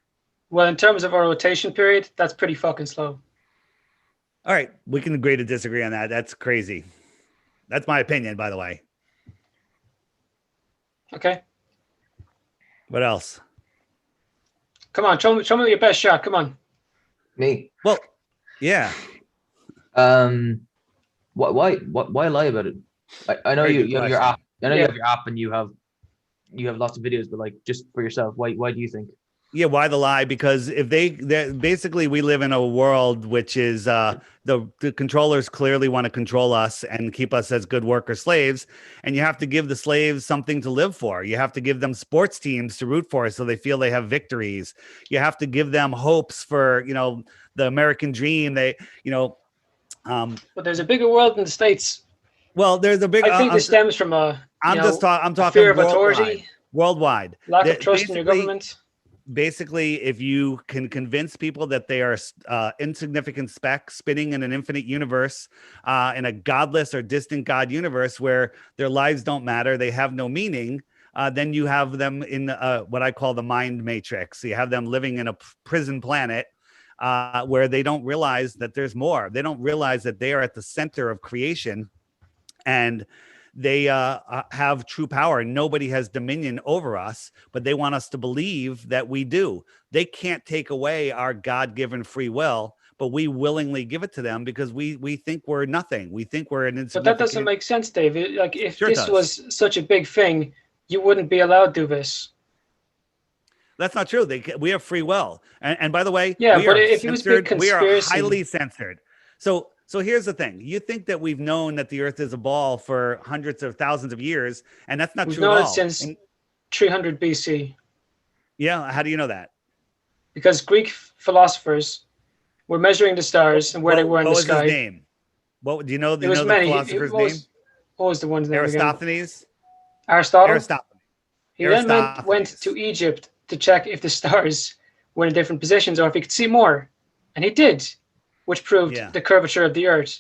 Well, in terms of our rotation period, that's pretty fucking slow. All right. We can agree to disagree on that. That's crazy. That's my opinion, by the way. Okay. What else? Come on, show me your best shot. Come on. Me. Well, yeah. Why lie about it? I know Very you good you have your question. app. I know you Yeah. have your app and you have lots of videos, but like just for yourself, why do you think? Yeah, why the lie? Because if they basically, we live in a world which is the controllers clearly want to control us and keep us as good worker slaves, and you have to give the slaves something to live for. You have to give them sports teams to root for so they feel they have victories. You have to give them hopes for, the American dream. But there's a bigger world in the States. Well, there's a big. I think this stems from I'm a fear talking of authority, worldwide. lack of trust in your government. Basically, if you can convince people that they are insignificant specks spinning in an infinite universe, in a godless or distant God universe where their lives don't matter, they have no meaning, then you have them in what I call the mind matrix. You have them living in a prison planet where they don't realize that there's more. They don't realize that they are at the center of creation, and they have true power. Nobody has dominion over us, but they want us to believe that we do. They can't take away our God-given free will, but we willingly give it to them because we think we're nothing. We think we're an insignificant. But that doesn't make sense, David. Like, if Sure this was such a big thing, you wouldn't be allowed to do this. That's not true. We have free will. And by the way, Yeah, we but are if it was a big censored. We are conspiracy, highly censored. So here's the thing. You think that we've known that the earth is a ball for hundreds of thousands of years, and that's not we've true at known it all. since 300 BC. Yeah, how do you know that? Because Greek philosophers were measuring the stars and where they were in the sky. What was his name? What do you know? There was the many. philosopher's name? What was the one's name again? Aristophanes. Aristotle. He then Aristophanes. went to Egypt to check if the stars were in different positions or if he could see more, and he did, which proved the curvature of the Earth.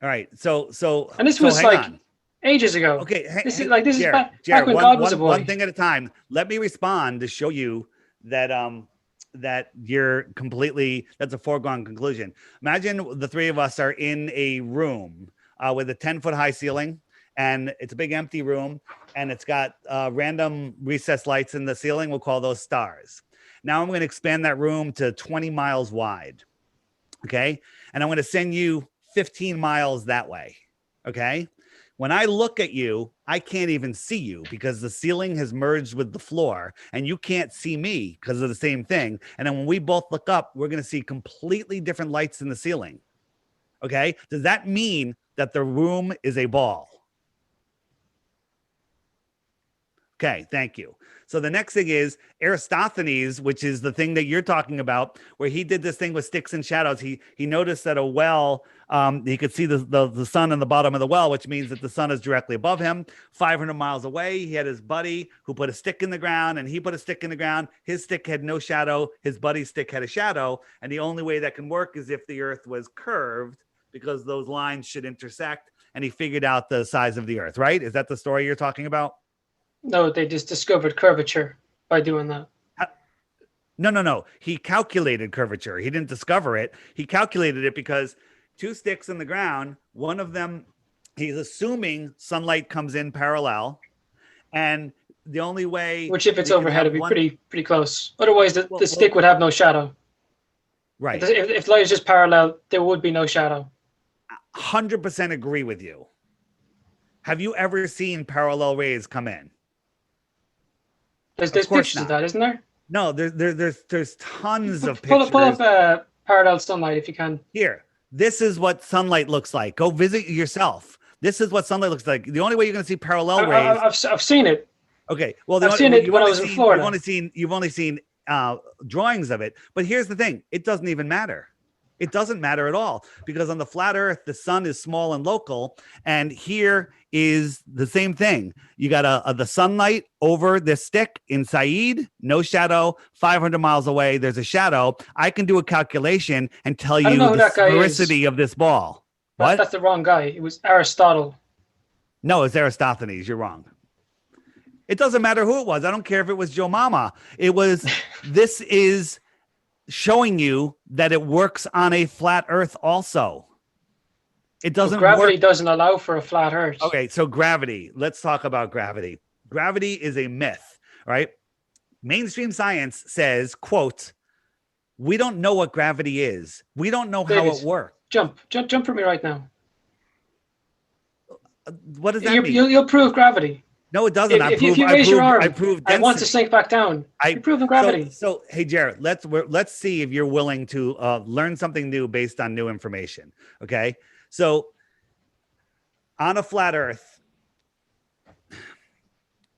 All right. And this was ages ago. Okay. This is back when one, God was a boy. One thing at a time. Let me respond to show you that that you're completely, that's a foregone conclusion. Imagine the three of us are in a room with a 10-foot high ceiling, and it's a big empty room, and it's got random recessed lights in the ceiling. We'll call those stars. Now I'm going to expand that room to 20 miles wide. Okay. And I'm going to send you 15 miles that way. Okay. When I look at you, I can't even see you because the ceiling has merged with the floor, and you can't see me because of the same thing. And then when we both look up, we're going to see completely different lights in the ceiling. Okay. Does that mean that the room is a ball? Okay, thank you. So the next thing is Aristophanes, which is the thing that you're talking about, where he did this thing with sticks and shadows. He noticed that a well, he could see the sun in the bottom of the well, which means that the sun is directly above him. 500 miles away, he had his buddy who put a stick in the ground, and he put a stick in the ground. His stick had no shadow. His buddy's stick had a shadow. And the only way that can work is if the earth was curved, because those lines should intersect. And he figured out the size of the earth, right? Is that the story you're talking about? No, they just discovered curvature by doing that. No. He calculated curvature. He didn't discover it. He calculated it because two sticks in the ground, one of them, he's assuming sunlight comes in parallel. And the only way... Which if it's overhead, it'd be pretty close. Otherwise, the stick would have no shadow. Right. If light is just parallel, there would be no shadow. 100% agree with you. Have you ever seen parallel rays come in? There's pictures of that, isn't there? No, there's tons of pictures. Pull up parallel sunlight if you can. Here, this is what sunlight looks like. Go visit yourself. This is what sunlight looks like. The only way you're going to see parallel rays. I've seen it. Okay, well, I've seen it when I was in Florida. You've only seen drawings of it. But here's the thing: it doesn't even matter. It doesn't matter at all, because on the flat earth, the sun is small and local. And here is the same thing. You got the sunlight over this stick in Said, no shadow. 500 miles away, there's a shadow. I can do a calculation and tell you the sphericity of this ball. What? That's the wrong guy. It was Aristotle. No, it's Aristophanes. You're wrong. It doesn't matter who it was. I don't care if it was Joe Mama. It was, this is showing you that it works on a flat earth also. It doesn't work. Gravity doesn't allow for a flat earth. Okay, so gravity. Let's talk about gravity. Gravity is a myth, right? Mainstream science says, quote, we don't know what gravity is. We don't know how it works. Jump for me right now. What does that mean? You'll prove gravity. No, it doesn't. If you raise your arm, I prove and it wants to density. sink back down. You're proving gravity. So hey, Jared, let's see if you're willing to learn something new based on new information. Okay, so on a flat Earth.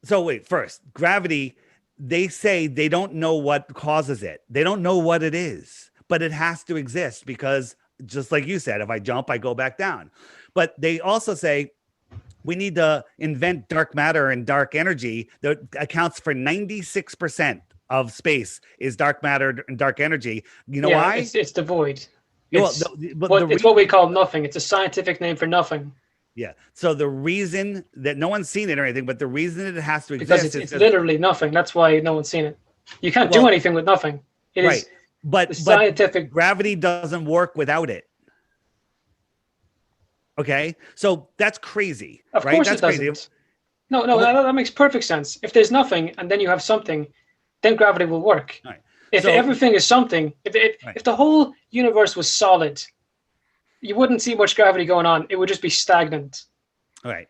So wait, first, gravity. They say they don't know what causes it. They don't know what it is, but it has to exist because, just like you said, if I jump, I go back down. But they also say we need to invent dark matter and dark energy that accounts for 96% of space is dark matter and dark energy. You know why? It's the void. It's what we call nothing. It's a scientific name for nothing. Yeah. So the reason that no one's seen it or anything, but the reason it has to exist because it's literally nothing. That's why no one's seen it. You can't do anything with nothing. It is but scientific. Gravity doesn't work without it. Okay, so that's crazy. Of right? course That's it doesn't. crazy. No, that makes perfect sense. If there's nothing and then you have something, then gravity will work. Right. If everything is something, if the whole universe was solid, you wouldn't see much gravity going on. It would just be stagnant. All right.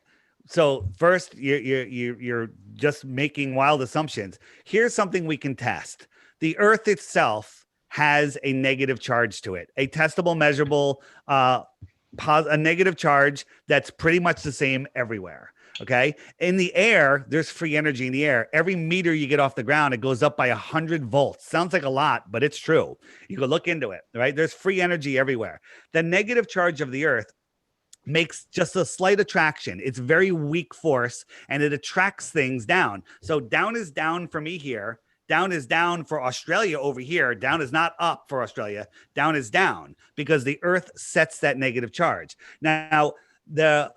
So first, you're just making wild assumptions. Here's something we can test. The Earth itself has a negative charge to it, a testable, measurable, a negative charge that's pretty much the same everywhere. Okay. In the air, there's free energy in the air. Every meter you get off the ground, it goes up by 100 volts. Sounds like a lot, but it's true. You can look into it, right? There's free energy everywhere. The negative charge of the Earth makes just a slight attraction. It's very weak force and it attracts things down. So down is down for me here. Down is down for Australia over here. Down is not up for Australia. Down is down because the Earth sets that negative charge. Now, the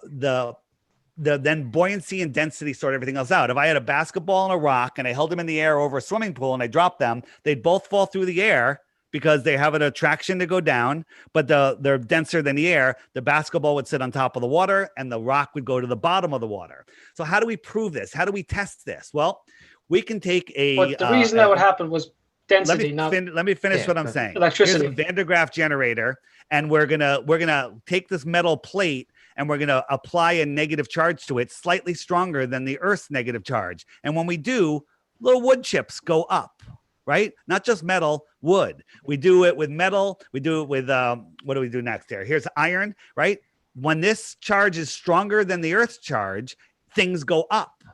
then buoyancy and density sort everything else out. If I had a basketball and a rock and I held them in the air over a swimming pool and I dropped them, they'd both fall through the air because they have an attraction to go down, but they're denser than the air. The basketball would sit on top of the water and the rock would go to the bottom of the water. So how do we prove this? How do we test this? Well, we can take But the reason that would happen was density. Let me finish what I'm saying. Electricity. Here's a Van der Graaf generator, and we're gonna take this metal plate and we're gonna apply a negative charge to it, slightly stronger than the Earth's negative charge. And when we do, little wood chips go up, right? Not just metal, wood. We do it with metal. We do it with what do we do next here? Here's iron, right? When this charge is stronger than the Earth's charge, things go up.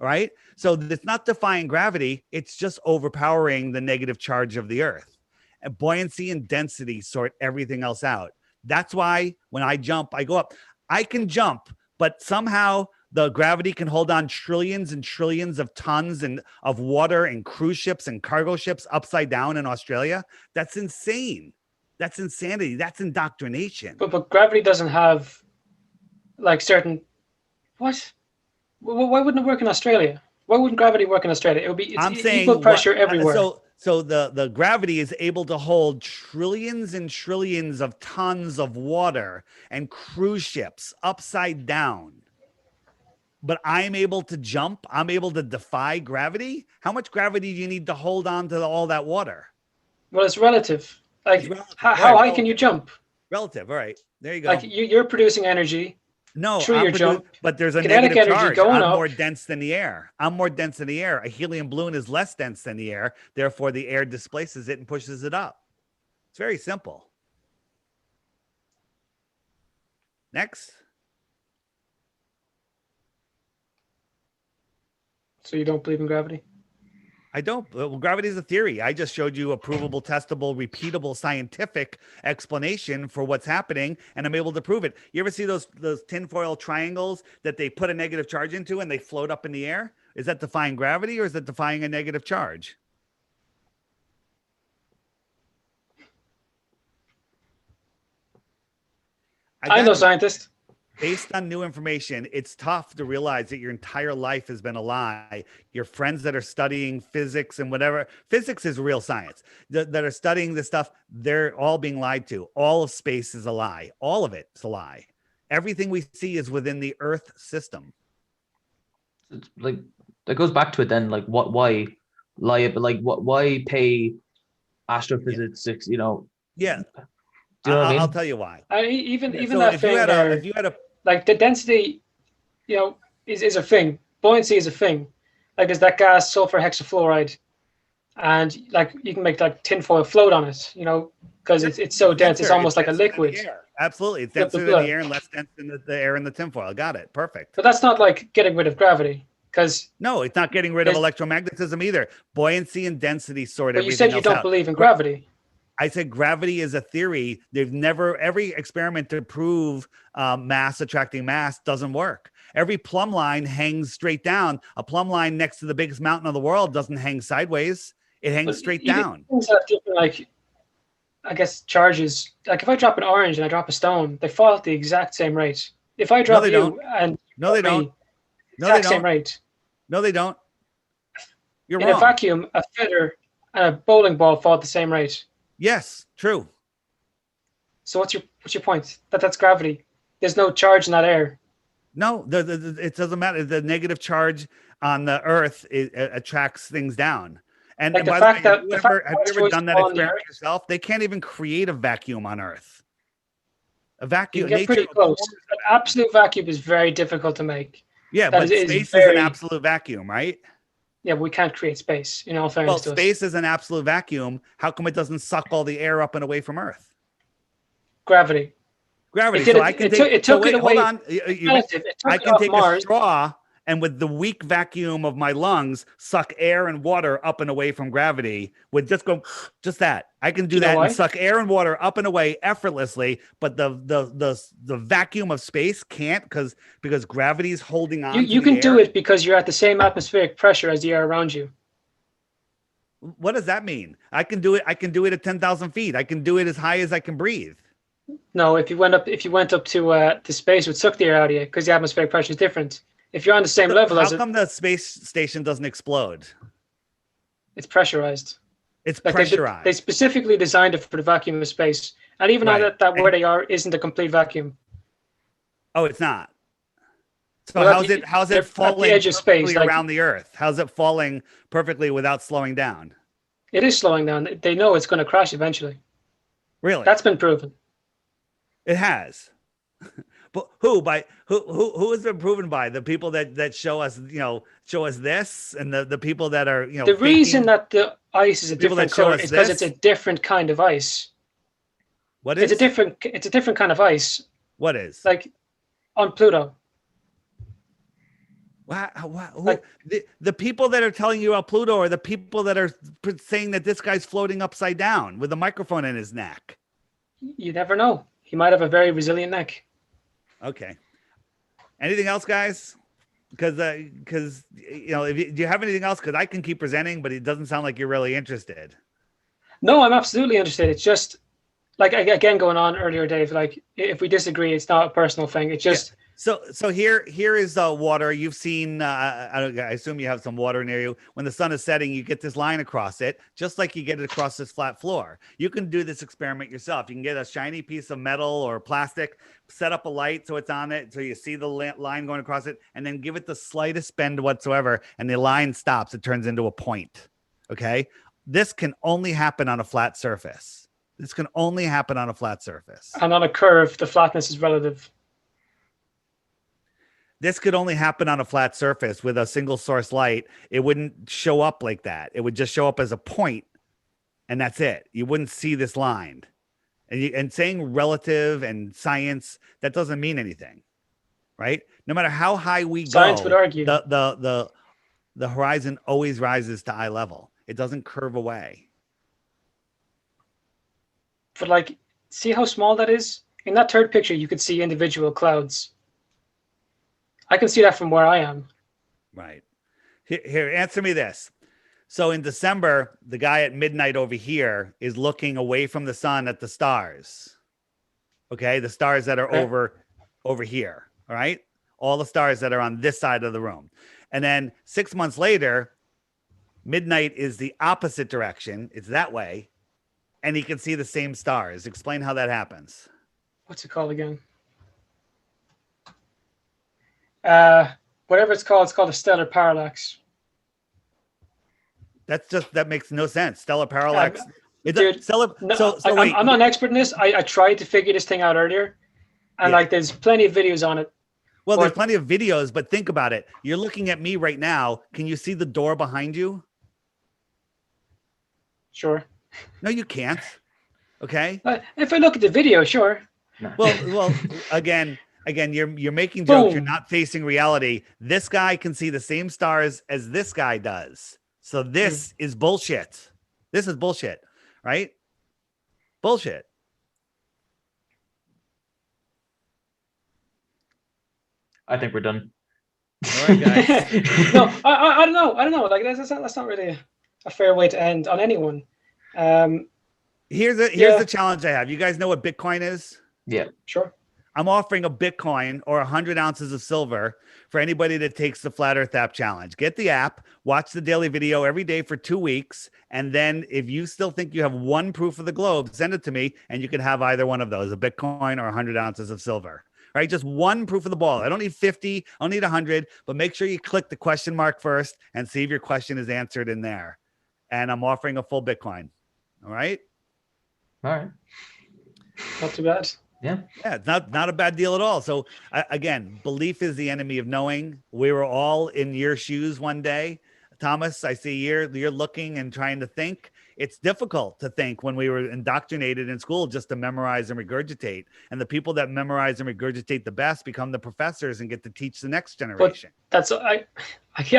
Right? So it's not defying gravity. It's just overpowering the negative charge of the Earth. And buoyancy and density sort everything else out. That's why when I jump, I go up. I can jump, but somehow the gravity can hold on trillions and trillions of tons of water and cruise ships and cargo ships upside down in Australia. That's insane. That's insanity. That's indoctrination. But gravity doesn't have like certain what? Why wouldn't it work in Australia? Why wouldn't gravity work in Australia? It would be equal pressure everywhere. So the gravity is able to hold trillions and trillions of tons of water and cruise ships upside down. But I'm able to jump. I'm able to defy gravity. How much gravity do you need to hold on to all that water? Well, it's relative. Like how high can you jump? Relative. All right. There you go. Like you're producing energy. No, jump, but there's a kinetic negative energy charge. going I'm up. more dense than the air. I'm more dense than the air. A helium balloon is less dense than the air. Therefore, the air displaces it and pushes it up. It's very simple. Next. So you don't believe in gravity? I don't. Well, gravity is a theory. I just showed you a provable, testable, repeatable, scientific explanation for what's happening, and I'm able to prove it. You ever see those tinfoil triangles that they put a negative charge into and they float up in the air? Is that defying gravity or is that defying a negative charge? I'm no scientist. Based on new information, it's tough to realize that your entire life has been a lie. Your friends that are studying physics and whatever, physics is real science, that are studying this stuff, they're all being lied to. All of space is a lie. All of it is a lie. Everything we see is within the Earth system. It's like that goes back to it then. Like why lie? But like why pay astrophysics? Yeah. Do you know what I I'll mean? tell you why. Even So that if you thing had there, if you had a like the density, is a thing. Buoyancy is a thing. Like there's that gas, sulfur hexafluoride, and like you can make like tinfoil float on it, because it's so dense, it's denser, almost like a denser than the liquid. air. Absolutely, it's Blah, blah, denser than the blah. air and less dense than the air in the tinfoil. Got it. Perfect. But that's not like getting rid of gravity, because No, it's not getting rid of electromagnetism either. Buoyancy and density sort but you everything said you else don't out. believe in gravity. I said gravity is a theory. They've never, every experiment to prove mass attracting mass doesn't work. Every plumb line hangs straight down. A plumb line next to the biggest mountain of the world doesn't hang sideways. It hangs But straight even down. things have different, like, I guess, charges. Like if I drop an orange and I drop a stone, they fall at the exact same rate. If I drop they you don't. and No, they don't. No, they exact same don't. rate. No, they don't. You're In wrong. a vacuum, a feather and a bowling ball fall at the same rate. Yes, true. So what's your point? That's gravity. There's no charge in that air. No, it doesn't matter. The negative charge on the Earth attracts things down. And, Like and the by fact the way, that have you ever done that fall on the experiment Earth, yourself? They can't even create a vacuum on Earth. A you vacuum. can get pretty close. An absolute vacuum is very difficult to make. Yeah, That but is space is very- an absolute vacuum, right? Yeah, but we can't create space. In all Well, fairness to us. space is an absolute vacuum. How come it doesn't suck all the air up and away from Earth? Gravity. Gravity. It did So it- I can it take. took- it so took wait, it away- hold on. Relative. It took I it can off take a Mars. straw and with the weak vacuum of my lungs, suck air and water up and away from gravity. With just that. I can do You know that why? and suck air and water up and away effortlessly. But the vacuum of space can't because gravity is holding on. You to can the do air. it because you're at the same atmospheric pressure as the air around you. What does that mean? I can do it. I can do it at 10,000 feet. I can do it as high as I can breathe. No, if you went up to space, it would suck the air out of you because the atmospheric pressure is different. If you're on the same level How as it, come the space station doesn't explode? it's pressurized. It's Like pressurized. they specifically designed it for the vacuum of space, and even now Right. that where they are isn't a complete vacuum. Oh, it's not. So Well, how's they're it at the falling edge of space, perfectly like- around the Earth? How's it falling perfectly without slowing down? It is slowing down. They know it's going to crash eventually. Really? That's been proven. It has. But who has been proven by? The people that show us this, and the people that are The reason that the ice is a people that different show color us is because it's this? a different kind of ice. What is It's a different kind of ice. what is Like on Pluto. who, the people that are telling you about Pluto are the people that are saying that this guy's floating upside down with a microphone in his neck. You never know. He might have a very resilient neck. Okay. Anything else, guys? Because do you have anything else? Because I can keep presenting, but it doesn't sound like you're really interested. No, I'm absolutely interested. It's just like again going on earlier, Dave. Like if we disagree, it's not a personal thing. It's just So here is water. You've seen. I assume you have some water near you. When the sun is setting, you get this line across it, just like you get it across this flat floor. You can do this experiment yourself. You can get a shiny piece of metal or plastic, set up a light so it's on it, so you see the line going across it, and then give it the slightest bend whatsoever, and the line stops. It turns into a point. Okay, this can only happen on a flat surface. This can only happen on a flat surface. and on a curve, the flatness is relative. This could only happen on a flat surface with a single source light. It wouldn't show up like that. It would just show up as a point, and that's it. You wouldn't see this line. And saying relative and science, that doesn't mean anything, right? No matter how high we Science go, would argue. the horizon always rises to eye level. It doesn't curve away. But like, see how small that is? In that third picture, you could see individual clouds. I can see that from where I am. Right. Here, answer me this. So in December, the guy at midnight over here is looking away from the sun at the stars. Okay, the stars that are over here. All right, all the stars that are on this side of the room. And then 6 months later, midnight is the opposite direction. It's that way, and he can see the same stars. Explain how that happens. What's it called again? Whatever it's called a stellar parallax. That makes no sense. Stellar parallax. Dude, no, I'm not an expert in this. I tried to figure this thing out earlier, and like there's plenty of videos on it. Well, there's plenty of videos, but think about it. You're looking at me right now. Can you see the door behind you? Sure. No, you can't. Okay. If I look at the video, sure. Well, again, you're making jokes. You're not facing reality. This guy can see the same stars as this guy does. So this is bullshit. This is bullshit, right? Bullshit. I think we're done. All right, guys. No, I don't know. I don't know. Like that's not really a fair way to end on anyone. Here's the challenge I have. You guys know what Bitcoin is? Yeah, sure. I'm offering a Bitcoin or 100 ounces of silver for anybody that takes the Flat Earth app challenge. Get the app, watch the daily video every day for 2 weeks. And then if you still think you have one proof of the globe, send it to me and you can have either one of those, a Bitcoin or 100 ounces of silver. Right? Just one proof of the ball. I don't need 50. I don't need 100, but make sure you click the question mark first and see if your question is answered in there. And I'm offering a full Bitcoin. All right. All right. Not too bad. Yeah, it's not a bad deal at all. So again, belief is the enemy of knowing. We were all in your shoes one day. Thomas, I see you're looking and trying to think. It's difficult to think when we were indoctrinated in school just to memorize and regurgitate. And the people that memorize and regurgitate the best become the professors and get to teach the next generation. But I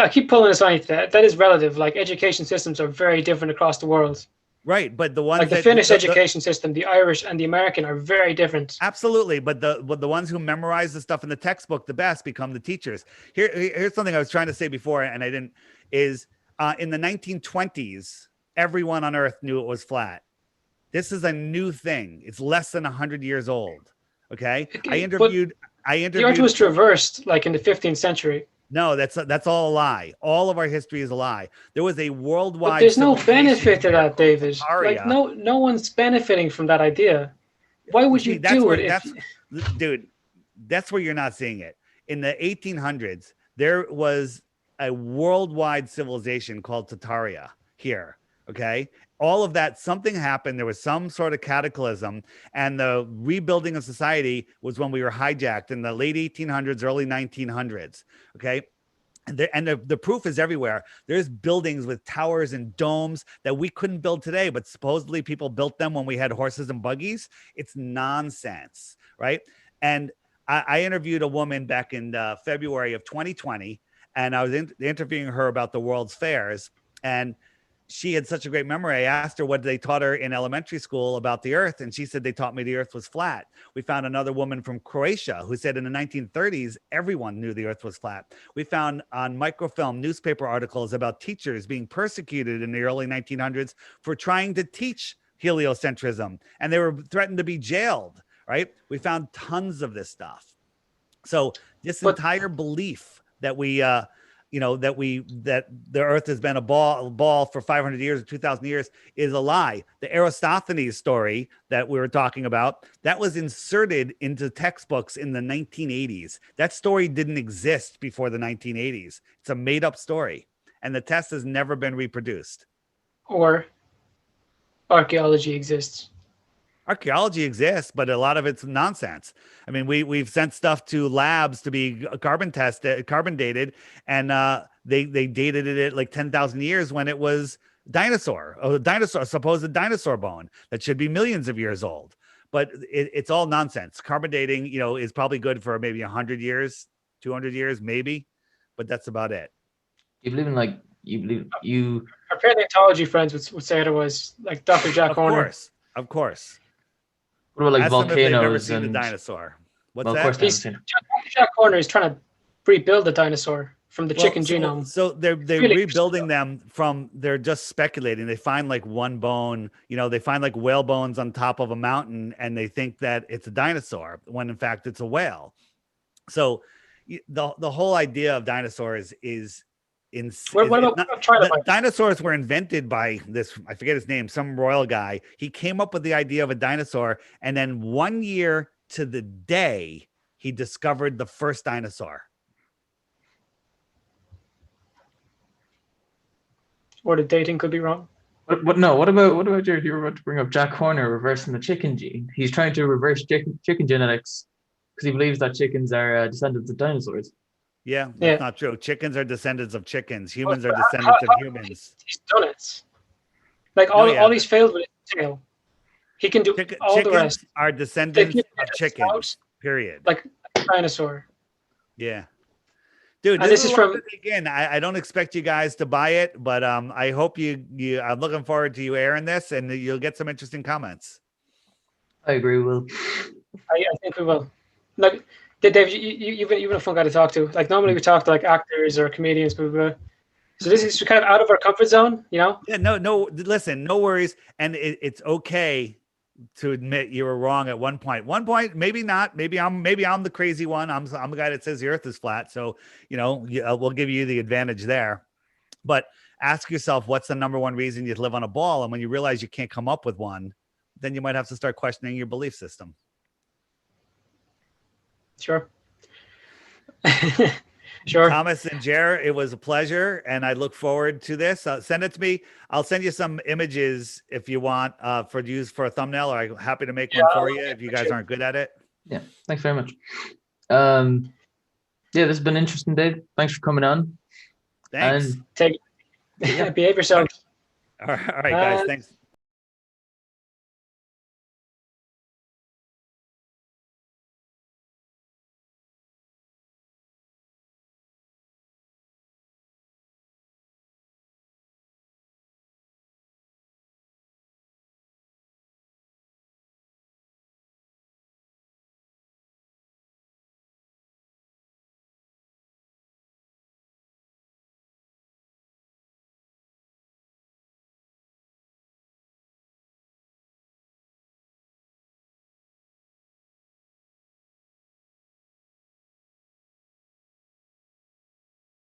keep pulling this on. That is relative. Like education systems are very different across the world. Right, but the ones like the Finnish education system, the Irish and the American are very different. Absolutely, but the ones who memorize the stuff in the textbook the best become the teachers. Here's something I was trying to say before, and I didn't. Is in the 1920s, everyone on Earth knew it was flat. This is a new thing. It's less than 100 years old. Okay, I interviewed. The Earth was traversed like in the 15th century. No, that's all a lie. All of our history is a lie. There was a worldwide. But there's no benefit to that, David. Like no one's benefiting from that idea. Why would you do it? Dude, that's where you're not seeing it. In the 1800s, there was a worldwide civilization called Tartaria here. Okay. All of that, something happened. There was some sort of cataclysm, and the rebuilding of society was when we were hijacked in the late 1800s, early 1900s. Okay. And the proof is everywhere. There's buildings with towers and domes that we couldn't build today, but supposedly people built them when we had horses and buggies. It's nonsense. Right. And I interviewed a woman back in February of 2020, and I was interviewing her about the world's fairs, and she had such a great memory. I asked her what they taught her in elementary school about the Earth, and she said they taught me the Earth was flat. We found another woman from Croatia who said in the 1930s, everyone knew the Earth was flat. We found on microfilm newspaper articles about teachers being persecuted in the early 1900s for trying to teach heliocentrism, and they were threatened to be jailed, right? We found tons of this stuff. So this entire belief that that the Earth has been a ball for 500 years or 2,000 years is a lie. The Aristophanes story that we were talking about, that was inserted into textbooks in the 1980s. That story didn't exist before the 1980s. It's a made-up story, and the test has never been reproduced. Or archaeology exists. Archaeology exists, but a lot of it's nonsense. I mean, we've sent stuff to labs to be carbon dated, and they dated it at like 10,000 years when it was supposed dinosaur bone that should be millions of years old. But it's all nonsense. Carbon dating, is probably good for maybe 100 years, 200 years, maybe, but that's about it. You believe in you. Our paleontology friends would say otherwise, like Dr. Jack Horner. Of course. What about like volcanoes and the dinosaur? What's that? Of course, Jack Horner is trying to rebuild the dinosaur from the chicken genome. So they're really rebuilding them from. They're just speculating. They find like one bone. They find like whale bones on top of a mountain, and they think that it's a dinosaur when in fact it's a whale. So the whole idea of dinosaurs is. Dinosaurs were invented by this, I forget his name, some royal guy. He came up with the idea of a dinosaur, and then 1 year to the day, he discovered the first dinosaur. Or the dating could be wrong. What about you were about to bring up Jack Horner reversing the chicken gene? He's trying to reverse chicken genetics because he believes that chickens are descendants of dinosaurs. Yeah, Yeah. that's not true. Chickens are descendants of chickens. But Humans are how, descendants of how humans. he's done it? Like No, yeah, all he's failed with is tail. He can do all the chickens rest. are They descendants give of it a chickens. snout Period. like a dinosaur. Yeah. Dude, And this this is is a lot from to take in. I don't expect you guys to buy it, but I hope you I'm looking forward to you airing this, and you'll get some interesting comments. I agree, Will. I think we will. Like, Dave, you've been a fun guy to talk to. Like, normally we talk to like actors or comedians, blah, blah, blah. So this is kind of out of our comfort zone, you know? Yeah, no, listen, no worries. And it's okay to admit you were wrong at one point. One point, maybe not. Maybe I'm the crazy one. I'm the guy that says the earth is flat. So, we'll give you the advantage there. But ask yourself, what's the number one reason you live on a ball? And when you realize you can't come up with one, then you might have to start questioning your belief system. Sure. Sure. Thomas and Jer, it was a pleasure, and I look forward to this. Send it to me. I'll send you some images if you want for use for a thumbnail, or I'm happy to make one for you if you guys aren't good at it. Yeah, thanks very much. Yeah, this has been interesting, Dave. Thanks for coming on. Thanks. And behave yourself. All right, guys. Thanks.